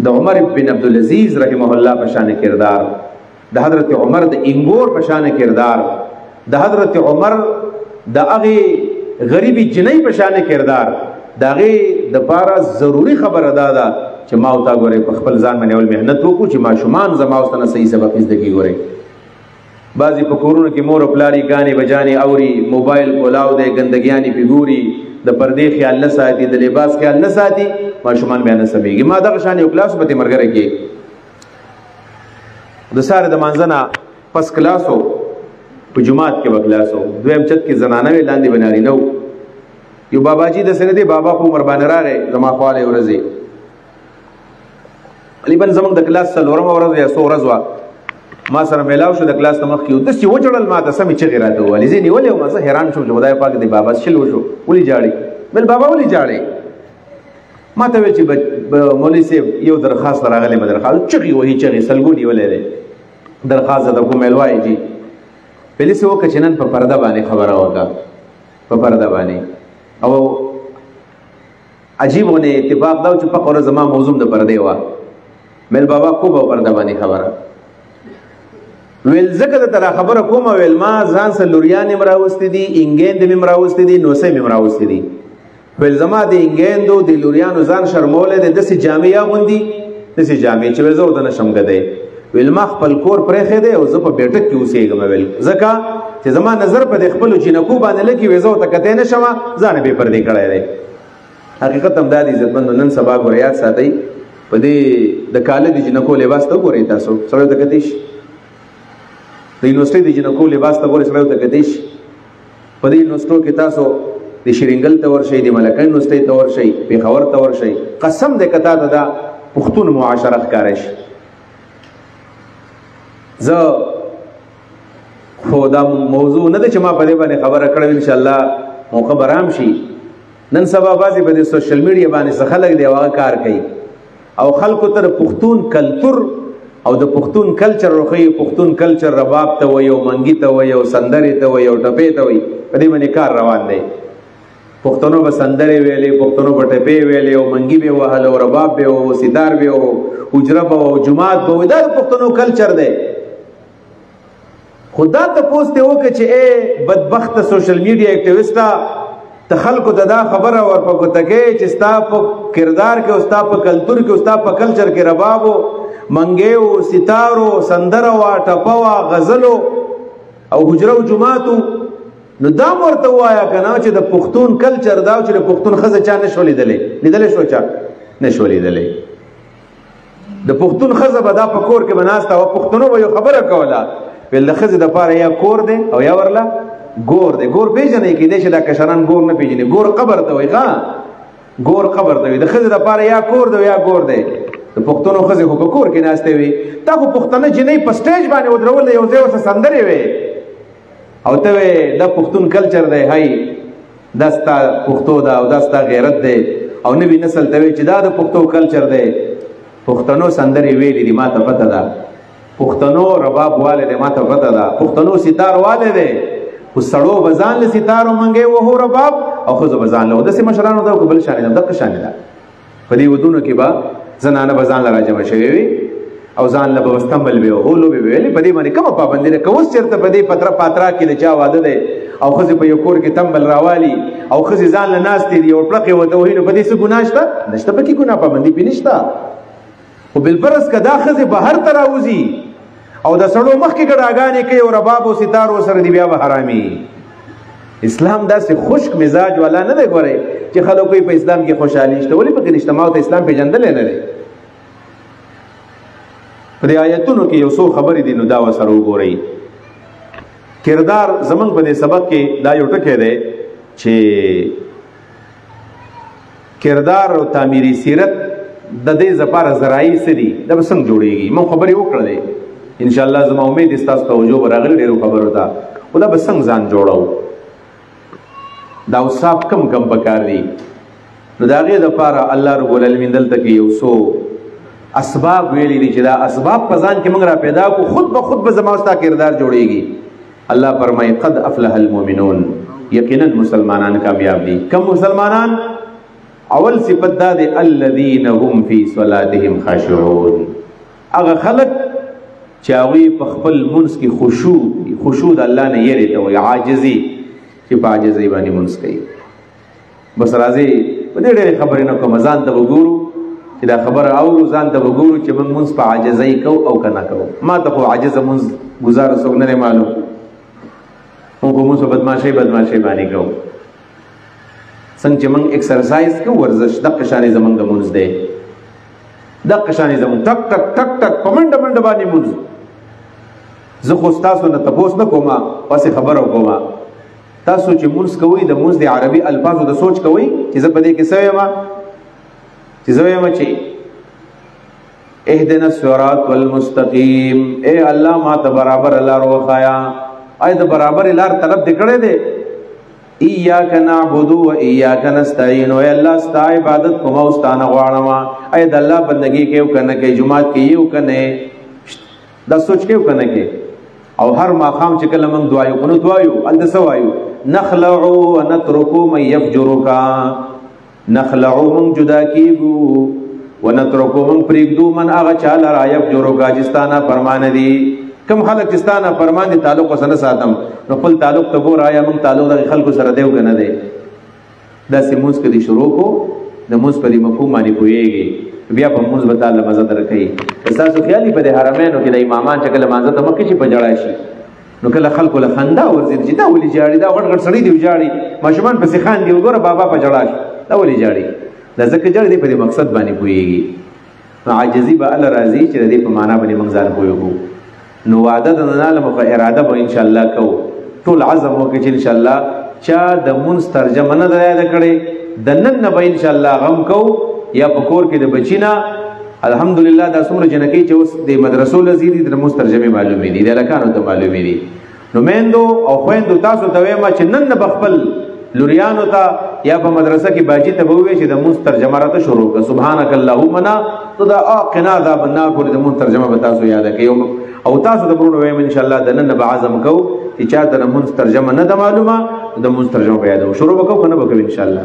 د عمر بن عبدالعزیز رحمه الله په شان کردار، د حضرت عمر د انګور په شان کردار، د حضرت عمر د هغې غریبي جنۍ په شان کردار، د هغې دپاره ضروري خبره دا ده چې ما او تا ګورئ په خپل ځان باندې اول محنت وکړو چې ماشومان زما اوس ته نه صحیح سبق زده کړي. ګورئ بعضې په کورونو کې مور او پلار یې ګانې بجانې اوري، موبایل کولاو دی، ګندګیانې پې ګوري، د پردې خیال نه ساتي، د لباس خیال نه ساتي، ماشومان بیا نه سمیږي. ما دغه شان یو کلاس په تیمرګره کې د ساره د مانځنه پس کلاسو په جماعت کې وکلاسو دویم چت کې زنانه وی لاندې بناري نو یو باباجي د سره دی بابا په عمر باندې راغی زما خواله ورځي علی بن زمنګ د کلاس څلورم ورځ یا سو ورځ وا ما سره ملاو شو د کلاس تمخ کې د سی وچړل ما ته سمې چغې راته ولې زه نیولې ما زه حیران شوم چې خدای پاک دې بابا شلو شو ولې جاړي بل بابا ولې جاړي ما ته وی چې مولوی صاحب یو درخواست راغلی مې درخواست چغې وਹੀ چغې سلګونی ولې درخواست د کوم ملوای جی پهلی سو کچنن په پرده باندې خبره وکړه په پرده باندې او عجیب ونه اتفاق دا چې په قره زما موضوع د پرده وا مل بابا کو په پرده باندې خبره ویل زکه د تر خبره کوم ویل ما ځان سره لوریان مراوستي دي انګیند می مراوستي دي نو سه می مراوستي دي ویل زما د انګیندو د لوریانو ځان شرموله د دسي جامعیا غوندي دسي جامع چې وزو د نشم غده ویل ما خپل کور پرې خېده او زه په بیٹک کې اوسېږم ویل زکه چې زما نظر په خپل جنکو باندې لګي وزو ته کته نشم ځان به پردې کړای دی حقیقت هم د عزتمن نن سبا غوړیات ساتي په دې د کال د جنکو لباس ته ګورئ تاسو سره ته کتیش د یونیورسيټي د جنکو لباس ته ګورئ سره ته کتیش په دې یونیورسيټو کې تاسو د شرینګل ته ورشي د ملکان یونیورسيټي ته ورشي پیښور ته ورشي قسم دې کته دا پښتون معاشره ښکارش زه خو دا موضوع نه ده چې ما په دې باندې خبره کړم ان شاء الله موقع برام شي نن سبا بازي په سوشل میډیا باندې څه خلک دی واغ کار کوي او خلکو تر پښتون کلچر او د پښتون کلچر روخي پښتون کلچر رباب ته وي او منګي ته وي او سندري ته وي او ټپې ته وي په دې باندې کار روان دی پښتنو به سندري ویلې پښتنو به ټپې ویلې او منګي به وهل او رباب به او ستار به او حجره به او جمعات به دا پښتنو کلچر دی خدا ته پوسټ وکړه چې اے بدبخت سوشل میډیا اکټیویسټا ته خلکو ته دا خبره ورپکوته کې چې ستا په کردار کې او ستا په کلچر کې او ستا په کلچر کې رباب او منګي او ستارو سندره وا ټپه وا غزلو او حجره او جمعاتو نو دا ورته وایا کنه چې د پښتون کلچر دا چې د پښتون خزه چا نشو لیدلې شو چا نشو لیدلې د پښتون خزه به دا په کور کې بناسته او پښتنو به یو خبره کوله ول د خزه د پاره یا کور دی او یا ورلا ګور دی ګور پیژنې کې دې چې دا کشران ګور نه پیژنې ګور قبر ته وای ښا ګور قبر ته وای د خزه د پاره یا کور دی یا ګور دی د پښتنو خزه په کور کې ناشته وي تا خو پښتنه جنې په سټیج باندې ودرول یو ځای وسه سندري وي او ته د پښتون کلچر دی هاي دستا پښتو دا او دستا غیرت دی او نوی نسل ته وي چې دا د پښتو کلچر دی پښتنو سندري ویلې دي ما ته پته ده پښتنو رباب والے ما ته پته ده پښتنو ستار والے دی خو سړو بزان له ستارو منګي وو رباب او خو بزان له د سیمه شرانو دا بل شان ده د شان ده په دې ودونو کې با زنانه بزان لا راځم شوی او ځان له واستعمل به او لو به ویلې په دې باندې کوم پابندی نه کوس چرته په دې پتر پاترا کې د چا واده ده او خو په یو کور کې تمبل راوالي او خو ځان له ناس دي او پړقه وته ویني په دې څه ګناه شته نشته په کې ګناه پابندی پینشتا او بل پرس کدا خزه بهر تراوزی او د سړو مخ کې ګډاګانې کوي او رباب او ستارو سره دی بیا به حرامي اسلام داسې خشک مزاج والا نه دی ګوري چې خلکو په اسلام کې خوشحالي شته ولې په کې اجتماع ته اسلام پیژندل نه لري په آیاتونو کې یو څو خبرې دي نو دا وسره وګورئ کردار زمنګ په دې سبق کې دا یو ټکی دی چې کردار او تعمیری سیرت د دې زپاره زراعي سری د بسنګ جوړيږي مو خبرې وکړلې ان شاء الله زما امید استاسو توجه راغلی ډیرو خبرو ته خدا بسنګ ځان جوړاو دا وساب کم پکار دي نو دا غي د پاره الله رب العالمین دلته کې یو سو اسباب ویلي دي چې دا اسباب په ځان کې موږ را پیدا کو خود به زما واستہ کردار جوړيږي الله فرمایي قد افلح المؤمنون یقینا مسلمانان کامیاب دي کم مسلمانان اول صفت دا دي الذين هم في صلاتهم خاشعون هغه خلق چاوی په خپل منس کې خشوع د الله نه یری ته وي عاجزي چې په عاجزي باندې منس کوي بس راځي په دې ډېر خبرې نه کوم ځان ته وګورو چې دا خبره اورو ځان ته وګورو چې موږ منس په عاجزي کو او کنه کو ما ته خو عاجز منس گزار څوک نه معلوم موږ منس بدمعشي باندې کو څنګه چې موږ ایکسرسایز کوو ورزش دغه شانې زموږ د مونځ دی دغه شانې زموږ ټک ټک ټک ټک په منډه منډه باندې مونځ زه خو ستاسو نه تپوس نه کوم پسې خبره کوم تاسو چې مونځ کوئ د مونځ د عربي الفاظو د سوچ کوئ چې زه په دې کې څه وایم چې زه وایم چې اهدنا الصراط المستقیم اے الله ما ته برابر لار وخایا اې د برابر لار طرف دې کړې دې ایاک نعبد و ایاک نستعین اے الله ستا عبادت کوم او ستانه غواړم اې د الله بندگی کې وکنه کې جمعات کې یو کنه دا سوچ کې وکنه کې او هر ماقام چې کله موږ دعا یو قنوت وایو ال د سوایو نخلع ونترك من يفجرك نخلع من جدا کیګو ونترك من پریګدو من هغه چاله را يفجرك جستانه فرمان دي کم خلک جستانه فرمان دي تعلق وسنه ساتم نو خپل تعلق ته ګور آیا موږ تعلق د خلکو سره دیو کنه دی دا سیموس کدي شروع کو د موس په مفهوم باندې کویږي بیا په موږ به تعالی مزه درکې تاسو خیالي په حرمینو کې د امامان چې کله مانځه ته مکه چې په جړای شي نو کله خلکو له خندا ورځي چې دا ولي جاړي دا غټ غټ سړی دی جاړي ماشومان په سخان دی وګوره بابا په جړای دا ولي جاړي دا ځکه جاړي دی په مقصد باندې کویږي عاجزي به ال راضي چې دې په معنا باندې موږ ځان کویو نو وعده د نالم په اراده به ان شاء الله کو ټول عزم وکړي چې ان شاء الله چا د مونږ ترجمه نه دریا کړي د نن نه به ان شاء الله غم کو یا پکور کې د بچینا الحمدلله دا څومره جنکی چې اوس د مدرسو لزیدي د مسترجمه معلومې دي د لکانو ته معلومې دي نو میندو او خويندو تاسو ته وایم چې نن بخپل لوریانو ته یا په مدرسه کې باجی ته ووي چې د مسترجمه راته شروع کړه سبحانك اللهم نا تدا اقنا ذا بنا کو د مسترجمه به تاسو یاد کړئ او تاسو د برونو وایم ان شاء الله د نن به عزم کو چې چا د مسترجمه نه د معلومه د مسترجمه به یاد شروع وکړو کنه وکړو ان شاء الله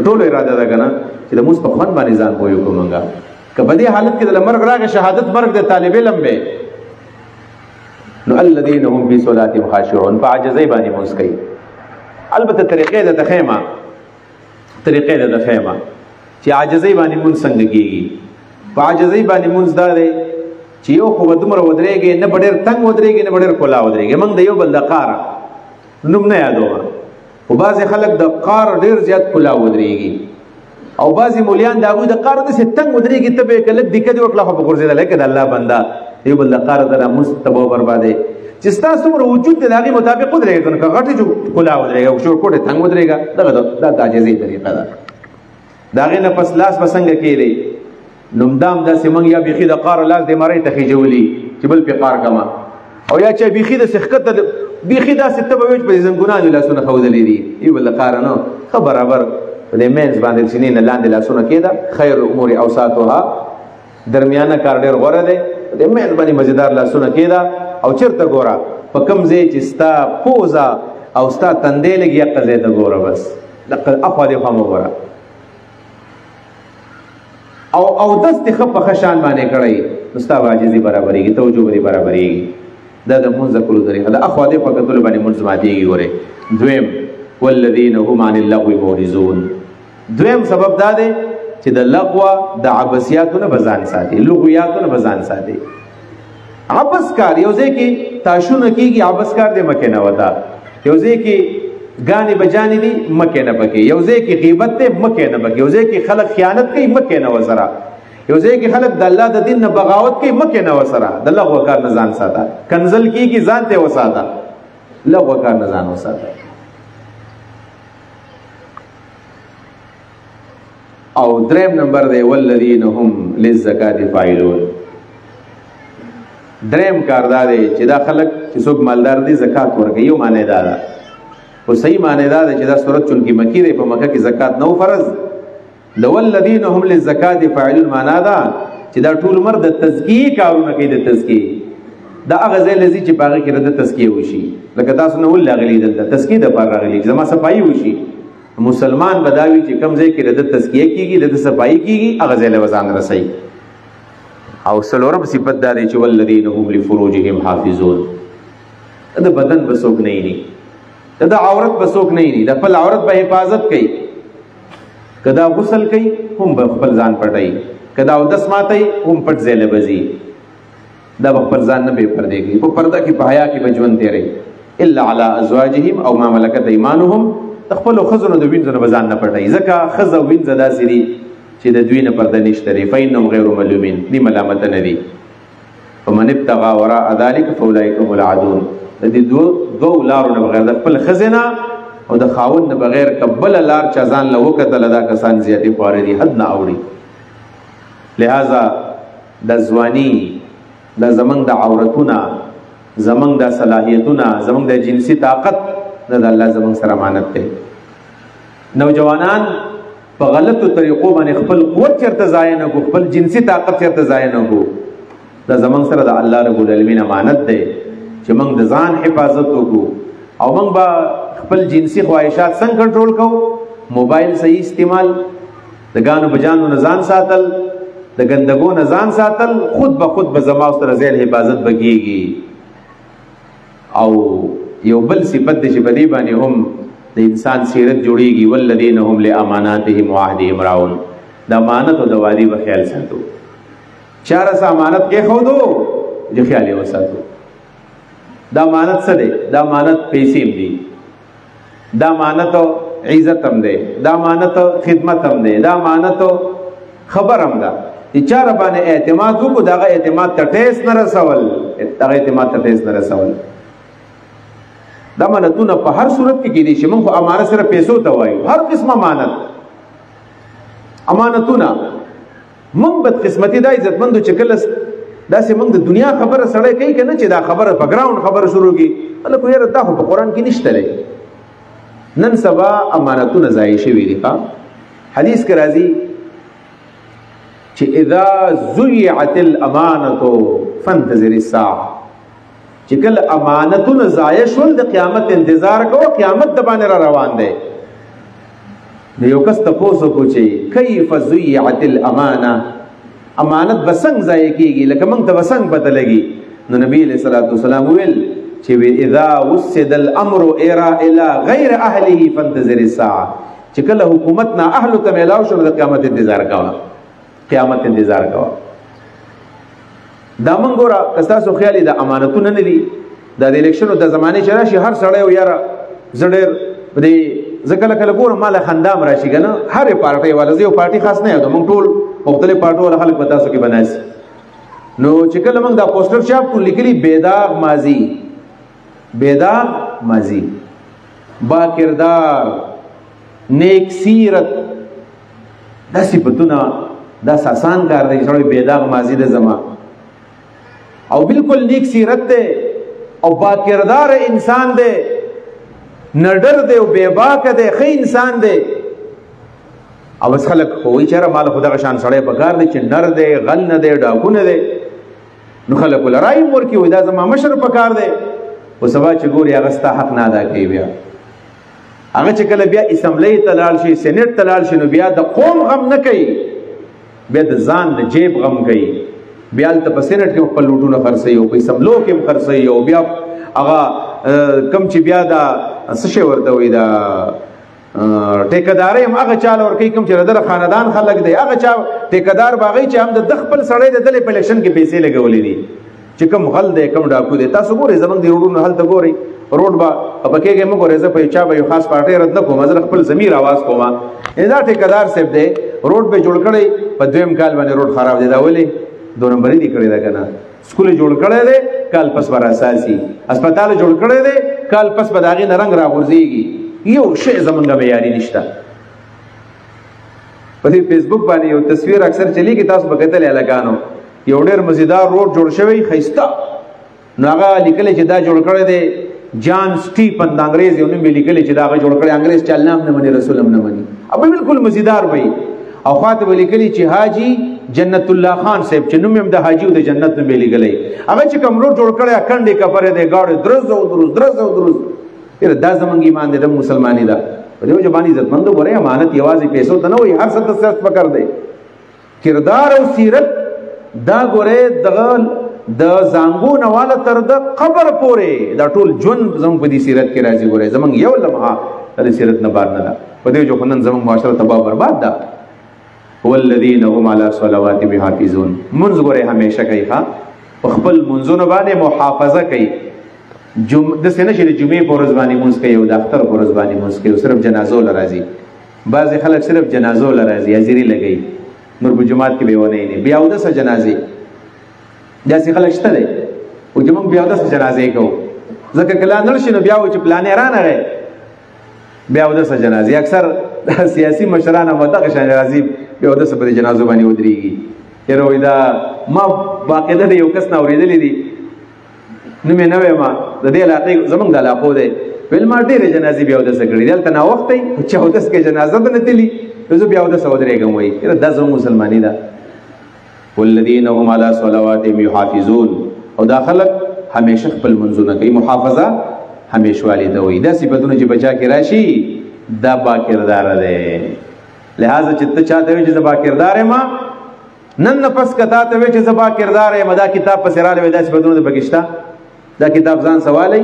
ټول اراده ده کنه چې د مستخوان باندې ځان پوي کومنګا کبه دې حالت کې د مرګ راغی شهادت مرګ د طالب علم به نو الذين هم في صلاتهم خاشعون فعجزي باندې مسکی البته طریقې د تخیمه چې عاجزي باندې مون څنګه کیږي فعجزي باندې مون زده چې یو خو دومره ودرېږي نه بډېر تنگ ودرېږي نه بډېر کولا ودرېږي موږ د یو بل د قاره نوم نه یادو او بعضې خلک د قار ډېر زیات کولا ودرېږي او بعضې مولیان د هغوی د قاره داسې تنگ ودرېږي ته به یې که لږ دیکه دې وکړه خو به غورځېدلی که د الله بنده یو بل د قاره ته راموس تباه بربادی چې ستا څومره وجود دی د هغې مطابق ودرېږه که غټې کولا ودرېږه شورکوټې تنګ ودرېږه دغه دا د عاجزۍ طریقه ده د هغې نه پس لاس به څنګه کېدی نومدام داسې موږ یا بیخي د قار لاس د مرۍ ته خېجولي چې بل پې قار کما او یا چې بیخي داسې ښکته بیخي داسې ته به وایي چې په زنګونانو لاسونه ښودلي دي یو بل د قاره نه ښه برابر په دې مینځ باندې سینې نه لاندې لاسونه کېده خیر الامور اوساطها درمیانه کار ډېر غوره دی په دې مینځ باندې مزیدار لاسونه کېده او چېرته ګوره په کوم ځای چې ستا پوزه او ستا تندی لږ یقه ځای ته ګوره بس اخوا دې خوا مه ګوره او دس دې ښه په ښه شان باندې کړی نو ستا به عاجزي برابرېږي توجه به دې برابرېږي دا د مونځ د کولو طریقه د اخوا دې په کتلو باندې مونځ ماتېږي ګورې دویم والذین هم عن اللغو معرضون دویم سبب دا دی چې د لغوه د عبثیاتو نه به ځان ساتي لغویاتو نه به ځان ساتي عبث کار یو ځای کې تاشونه کېږي عبث کار دې مکې نه وته یو ځای کې ګانې بجانې دي مکې نه پکې یو ځای کې غیبت دی مکې نه پکې یو ځای کې خلک خیانت کوي مکې نه وسره یو ځای کې خلک د الله د دین نه بغاوت کوي مکې نه وسره د لغوه کار نه ځان ساته کنزل کېږي ځان ته وساته لغوه کار نه ځان وساته او دریم نمبر دی والذین هم للزکات فاعلون دریم کار دا دی چې دا خلک چې څوک مالدار دي زکات ورکوي یو معنی دا ده خو صحیح معنی دا ده چې دا صورت چونکې مکی دی په مکه کې زکات نو فرض د والذین هم للزکات فاعلون معنا ده چې دا ټول عمر د تزکیې کارونه کوي د تزکیې دا هغه ځای لذي چې په هغه کې د تزکیې وشي لکه تاسو نه ول راغلي دلته تزکیې دپاره راغلي زما صفایي وشي مسلمان بداوی چې کم ځای کې د تزکیه کیږي د صفایي کیږي هغه ځای له وزن رسي او څلورم صفت دا دی چې والذین هم لفروجهم حافظون د بدن به څوک نه وي د عورت به څوک نه وي د خپل عورت به حفاظت کوي کدا غسل کوي هم به خپل ځان پټوي کدا اودس ماتوي هم پټ ځای له بځي دا به خپل ځان نه بې پردې کوي په پرده کې په حیا کې به ژوند تېروي الا علی ازواجهم او ما ملکت ایمانهم خپل خزونو د وینځو نه بزان نه پټای ځکه خزه وینځه داسې دي چې د دوی نه پرده نشته لري فإنهم غیر ملومین دي ملامت نه دي فمن ابتغى وراء ذلك فاولئک هم العادون د دې دوه لارو نه بغیر د خپل خزنه او د خاون نه بغیر کبل لار چا ځان له وکړه دا کسان زیاتې خواره دي حد نه اوړي لہذا د ځواني د زمنګ د عورتونه زمنګ د صلاحیتونه زمنګ د جنسي طاقت د الله زمنګ سره امانت ده نوجوانان په غلطو طریقو باندې خپل قوت چرته ضایع نه کو خپل جنسي طاقت چرته ضایع نه کو د زمنګ سره د الله رب العالمین امانت ده چې موږ د ځان حفاظت وکړو او موږ به خپل جنسي خواهشات څنګه کنټرول کوو موبایل صحیح استعمال د غانو بجانو نه ځان ساتل د ګندګو نه ځان ساتل خود به خود به زما سره ذیل حفاظت بکیږي او یو بل صفت د چې بدی باندې هم د انسان سیرت جوړیږي والذین هم لاماناتهم وعهدهم راعون د امانت او د وعدې په خیال ساتو چار سه امانت کې خو دو جو خیال یې وساتو دا امانت څه دی دا امانت پیسې دي دا امانت عزت هم دی دا امانت خدمت هم دی دا امانت خبر هم ده چې چار باندې اعتماد وکړو دا اعتماد ته ټیس نه رسول دا اعتماد ته ټیس نه رسول دا امانتونه په هر صورت کې کېدي چې موږ امانت سره پیسو ته وایو هر قسم امانتونه موږ بد قسمتي دا عزتمندو چې کله داسې موږ د دنیا خبره سړی کوي که نه چې دا خبره په ګراوند خبره شروع کړي هله خو یاره دا خو په قرآن کې نشته دی نن سبا امانتونه ضایع شوي دي حدیث کې راځي چې اذا ضیعت الامانة فانتظر الساعه چې کله امانتونه ضایع شول د قیامت انتظار کوه قیامت د باندې را روان دی نو یو کس تپوس وکړو چې کیف ضیعت الامانه امانت بسنګ ضایع کیږي لکه موږ ته بسنګ پته لګي نو نبی علیہ الصلوۃ والسلام ویل چې اذا وسد الامر الى غیر اهله فانتظر الساعه چې کله حکومت نه اهل ته ملاو شو د قیامت انتظار کوه قیامت انتظار کوه دا موږ ګوره کستاسو خیالي د امانتونه نه دي د الیکشنو د زمانه چې راشي هر سړی یاره زړه دې ځکه کله ګورم مال خندام راشي کنه هر پارټي والا یو پارټي خاص نه یو موږ ټول مختلف پارټو ول خلک پتا سو کې بناسي نو چې کله موږ دا پوسټر چاپ کو لیکلي بیداغ ماضی با کردار نیک سیرت دا صفاتونه دا آسان کار دی چې بیداغ ماضی د زما او بالکل نیک سیرت ده او با کردار انسان ده نډر ده او بے باک ده خې انسان ده او بس خلک خوې چېرې مال خدا غشان سړی پکار دی چې نر دی غل نه دی ډاکو نه دی نو خلک ولرای مور کې وې دا زما مشر پکار دی او سبا چې ګوري هغه ستا حق نه ادا کوي بیا هغه چې کله بیا اسمبلی ته لاړ شي سینټ ته لاړ شي نو بیا د قوم غم نه کوي بیا د ځان د جیب غم کوي بیا ته په سینټ کې خپل لوټونه خرڅي او په اسمبلو کې خرڅي او بیا هغه کم چې بیا دا څه شی ورته وي دا ټیکداري هم هغه چاله ور کوي کوم چې ردل خاندان خلک دی هغه چا ټیکدار باغی چې هم د خپل سړی د دلې په الیکشن کې پیسې لګولې دي چې کوم غل دی کوم ډاکو دی تاسو ګورئ زمونږ دی روډونو هلته ګورئ روډ با پکېږي موږ ورزه په چا به یو خاص پارټي رد نه کوم زه خپل ضمیر आवाज کوم دا ټیکدار صاحب دی روډ به جوړ کړی په دویم کال باندې روډ خراب دی دا ولې دو نمبر دی کړی دا کنه سکول جوړ کړی دی کال پس بر اساسي هسپتال جوړ کړی دی کال پس به داغي نرنګ راغورځيږي یو شی زمونږه معیاري نشته په دې فیسبوک باندې یو تصویر اکثر چلیږي تاسو به کتل لګانو یو ډېر مزیدار روډ جوړ شوی خيستا نو هغه لیکل چې دا جوړ کړی دی جان سټیفن د انګريز یو نوم لیکل چې دا جوړ کړی انګريز چل نام نه مني رسول هم نه مني ابه بالکل مزیدار وای او خاطب لیکلی چې حاجی جنت الله خان صاحب چې نوم هم د حاجی د جنت نوم لیکلی هغه چې کوم روډ جوړ کړی اکندې کفره دی گاډ درز او دروز یره دا زمونږ ایمان دی د مسلمانی دا په دې ځبانی عزت مندو غره امانت یوازې پیسو ته نه وي هر څه ته سرت پکړ دی کردار او سیرت دا غره د زنګو نواله تر د قبر پورې دا ټول جون زموږ په دې سیرت کې راځي غره زمونږ یو لمحه د سیرت نه بار نه ده په دې جو خنن زموږ معاشره تباہ برباد ده والذین هم علی صلواتهم حافظون منځ غره همیشه کوي ها خپل منځونه باندې محافظه کوي د سینه چې د جمعې په ورځ باندې مونځ کوي او د اختر په ورځ باندې مونځ کوي صرف جنازو لراځي بعض خلک صرف جنازو لراځي حاضری لګي نور په جمعات کې به ونه نه بیا د سه جنازي داسې خلک شته دي او چې موږ بیا د سه جنازې کوو ځکه کله نل شي نو بیا و چې پلان را نه بیا د سه جنازي اکثر سیاسي مشران هم دغه شان راځي بیا د سه په جنازو باندې ودرېږي یره وای دا ما باقاعده د یو کس نه اورېدلې دي نو مې نه وایم د دې علاقې زمونږ د علاقو دی ویل ما ډېرې جنازې بیا اودس کړي دلته ناوخته دی چې اودس کې جنازه به نه تلي زه بیا اودس ودرېږم وایي یاره دا زموږ مسلماني ده والذین هم علی صلواتهم یحافظون او دا خلک همیشه خپل منځونه کوي محافظه همیشوالي ته وایي دا صفتونه چې بچا کې راشي دا با کردار دی لہذا چې ته چاته وایي چې زه با کردار یم نن نفس کتا ته وایي چې زه با کردار یم دا کتاب پسې راغلی دا صفتونه د پکې شته دا کتاب ځان سوالی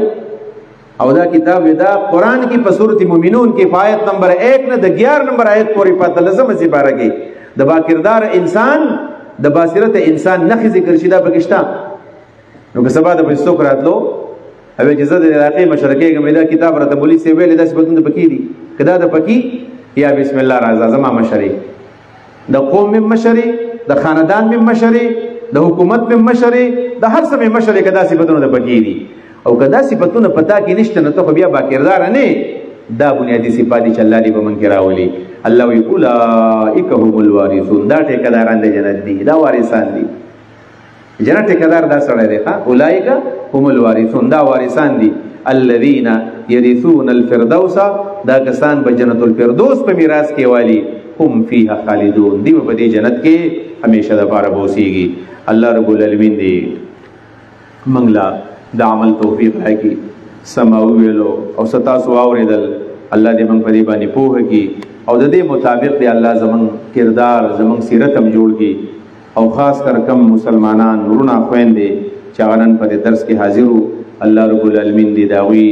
او دا کتاب دا قرآن کی په سورۃ مومنون کی آیت نمبر 1 نه د 11 نمبر آیت پورې په تلزم سي باره کې د با کردار انسان د بصیرت انسان نخ ذکر شي دا پکشتا نو که سبا د بيستو کراتلو او چې زه د علاقې مشرکې کوم دا کتاب راته بولی سی ویل دا سبتون د پکی دي کدا د پکی یا بسم الله راز زما مشری د قوم من مشری د خاندان من مشری د حکومت من مشری د هر څه من مشری کدا سبتون د پکی دي او کدا صفاتونه پتا کې نشته نو ته بیا با کردار نه دا بنیادی صفات چې الله دې به من کراولي الله وی اولئک هم الوارثون دا ټیکداران د جنت دي دا وارثان دي جنت ټیکدار دا سره دی ښا اولئک هم الوارثون دا وارثان دي الذين يرثون الفردوس دا کسان به جنت الفردوس په میراث کې والی هم فيها خالدون دی په دې جنت کې همیشه د پاره بوسیږي الله رب العالمین دې منګلا د عمل توفیق راکړي سماوي ویلو او ستاسو اوریدل الله دې موږ په دې باندې پوهه کړي او د دې مطابق دې الله زمون کردار زمون سیرت هم جوړ کړي او خاص کر کم مسلمانان ورونه خويندې چې غنن په درس کې حاضرو الله رب العالمین دې داوی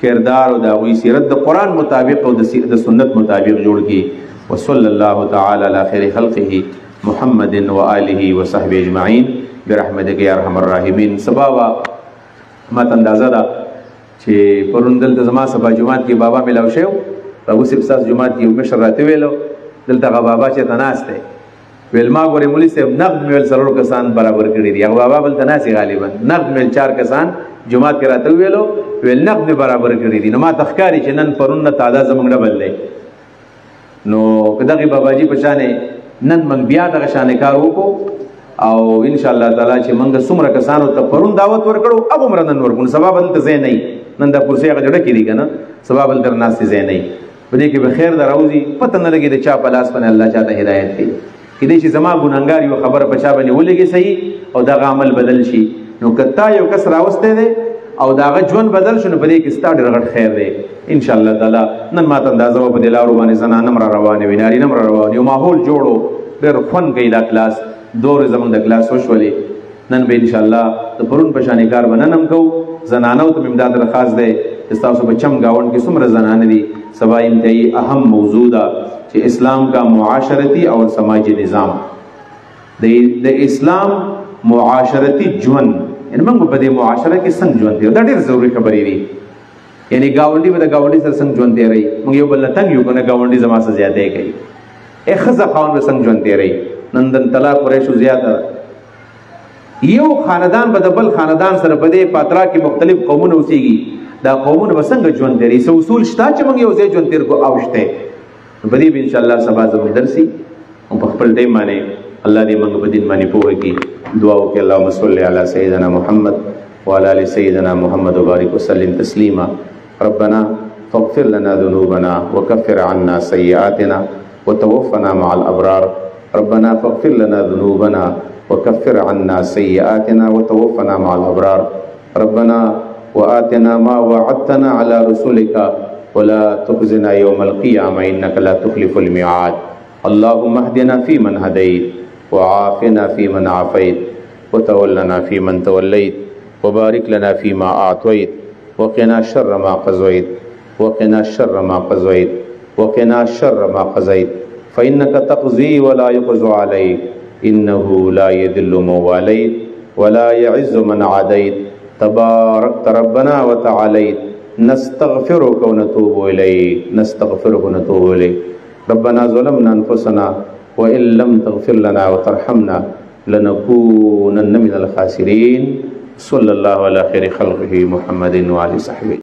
کردار او داوی سیرت د قران مطابق او د سنت مطابق جوړ کړي وصلی الله تعالی علی خیر خلقه محمد و آله و صحبه اجمعین برحمتک یا ارحم الراحمین. سبا ما ته اندازه ده چې پرون دلته زما سبا جمعات کې بابا ملاو شو بابو صاحب ساس جمعات کې مشر راته ویلو دلته بابا چې تناسته ویل ما ګورې مولوی صاحب نقد ویل سرور کسان برابر کړی دی هغه بابا بل تناسي غالبا نقد ویل 4 کسان جمعات کې راته ویلو ویل نقد برابر کړی دي نو ما تخکاری چې نن پرون نه تعداد زمونږ ډبل دی نو کداغي بابا جی پچانه نن من بیا دغه شان کار وکړو او ان شاء الله تعالی چې موږ څومره کسانو ته پرون دعوت ورکړو اب عمر نن ورکو سبب دلته زین نه نن دا کرسي هغه جوړه کړي کنه سبب دلته ناس زین نه بده کې به خیر دراوزی پته نه لګي د چا په لاس باندې الله چاته هدایت کوي کله چې زما ګناګار یو خبره پچا باندې ولګي صحیح او دا عمل بدل شي نو کتا یو کس راوسته دی او دا ژوند بدل شنو بده کې ستا ډېر غټ خیر دی ان شاء الله تعالی نن ماته اندازه په دلارو باندې زنانه مر روانه ویناري نمر روانه یو ماحول جوړو ډېر فن کوي دا کلاس دور زمون د کلاس وشولې نن به ان شاء الله د پرون په شان کار بننم کو زنانو ته امداد درخواست ده تاسو په چم گاوند کې څومره زنانه دي سبا انتهایی اهم موضوع ده چې اسلام کا معاشرتی او سماجی نظام د اسلام معاشرتی ژوند ان موږ په دې معاشره کې څنګه ژوند دی دا ډېر ضروري خبرې دي یعنی گاونډي به د گاونډي سره څنګه ژوند دی رہی موږ یو بل تنګ یو کنه گاونډي زما سره زیاته کوي اخذ خاون به څنګه ژوند دی رہی نندن طلاق قریشو زیاته یو خاندان به د بل خاندان سره په دې پاترا کې مختلف قومونه اوسېږي دا قومونه به څنګه ژوند لري سو اصول شته چې موږ یو ځای ژوند تیر کو اوشته په دې ان شاء الله سبا زموږ درسي او په خپل ټیم باندې الله دې موږ په دین باندې پوهه کړي دعا وکړه اللهم صل علی سیدنا محمد وعلى ال سيدنا محمد وبارك وسلم تسليما ربنا فاغفر لنا ذنوبنا وكفر عنا سيئاتنا وتوفنا مع الابرار ربنا فاغفر لنا ذنوبنا وكفر عنا سيئاتنا وتوفنا مع الأبرار ربنا وآتنا ما وعدتنا على رسلك ولا تخزنا يوم القيامة إنك لا تخلف الميعاد اللهم اهدنا فيمن هديت وعافنا فيمن عافيت وتولنا فيمن توليت وبارك لنا فيما أعطيت وقنا شر ما قضيت وقنا شر ما قضيت وقنا شر ما قضيت فإنك تقضي ولا يقضى عليك إنه لا يذل من واليت ولا يعز من عاديت تباركت ربنا وتعاليت نستغفرك ونتوب إليك ربنا ظلمنا أنفسنا وإن لم تغفر لنا وترحمنا لنكونن من الخاسرين. صلى الله على خير خلقه محمد وعلى صحبه.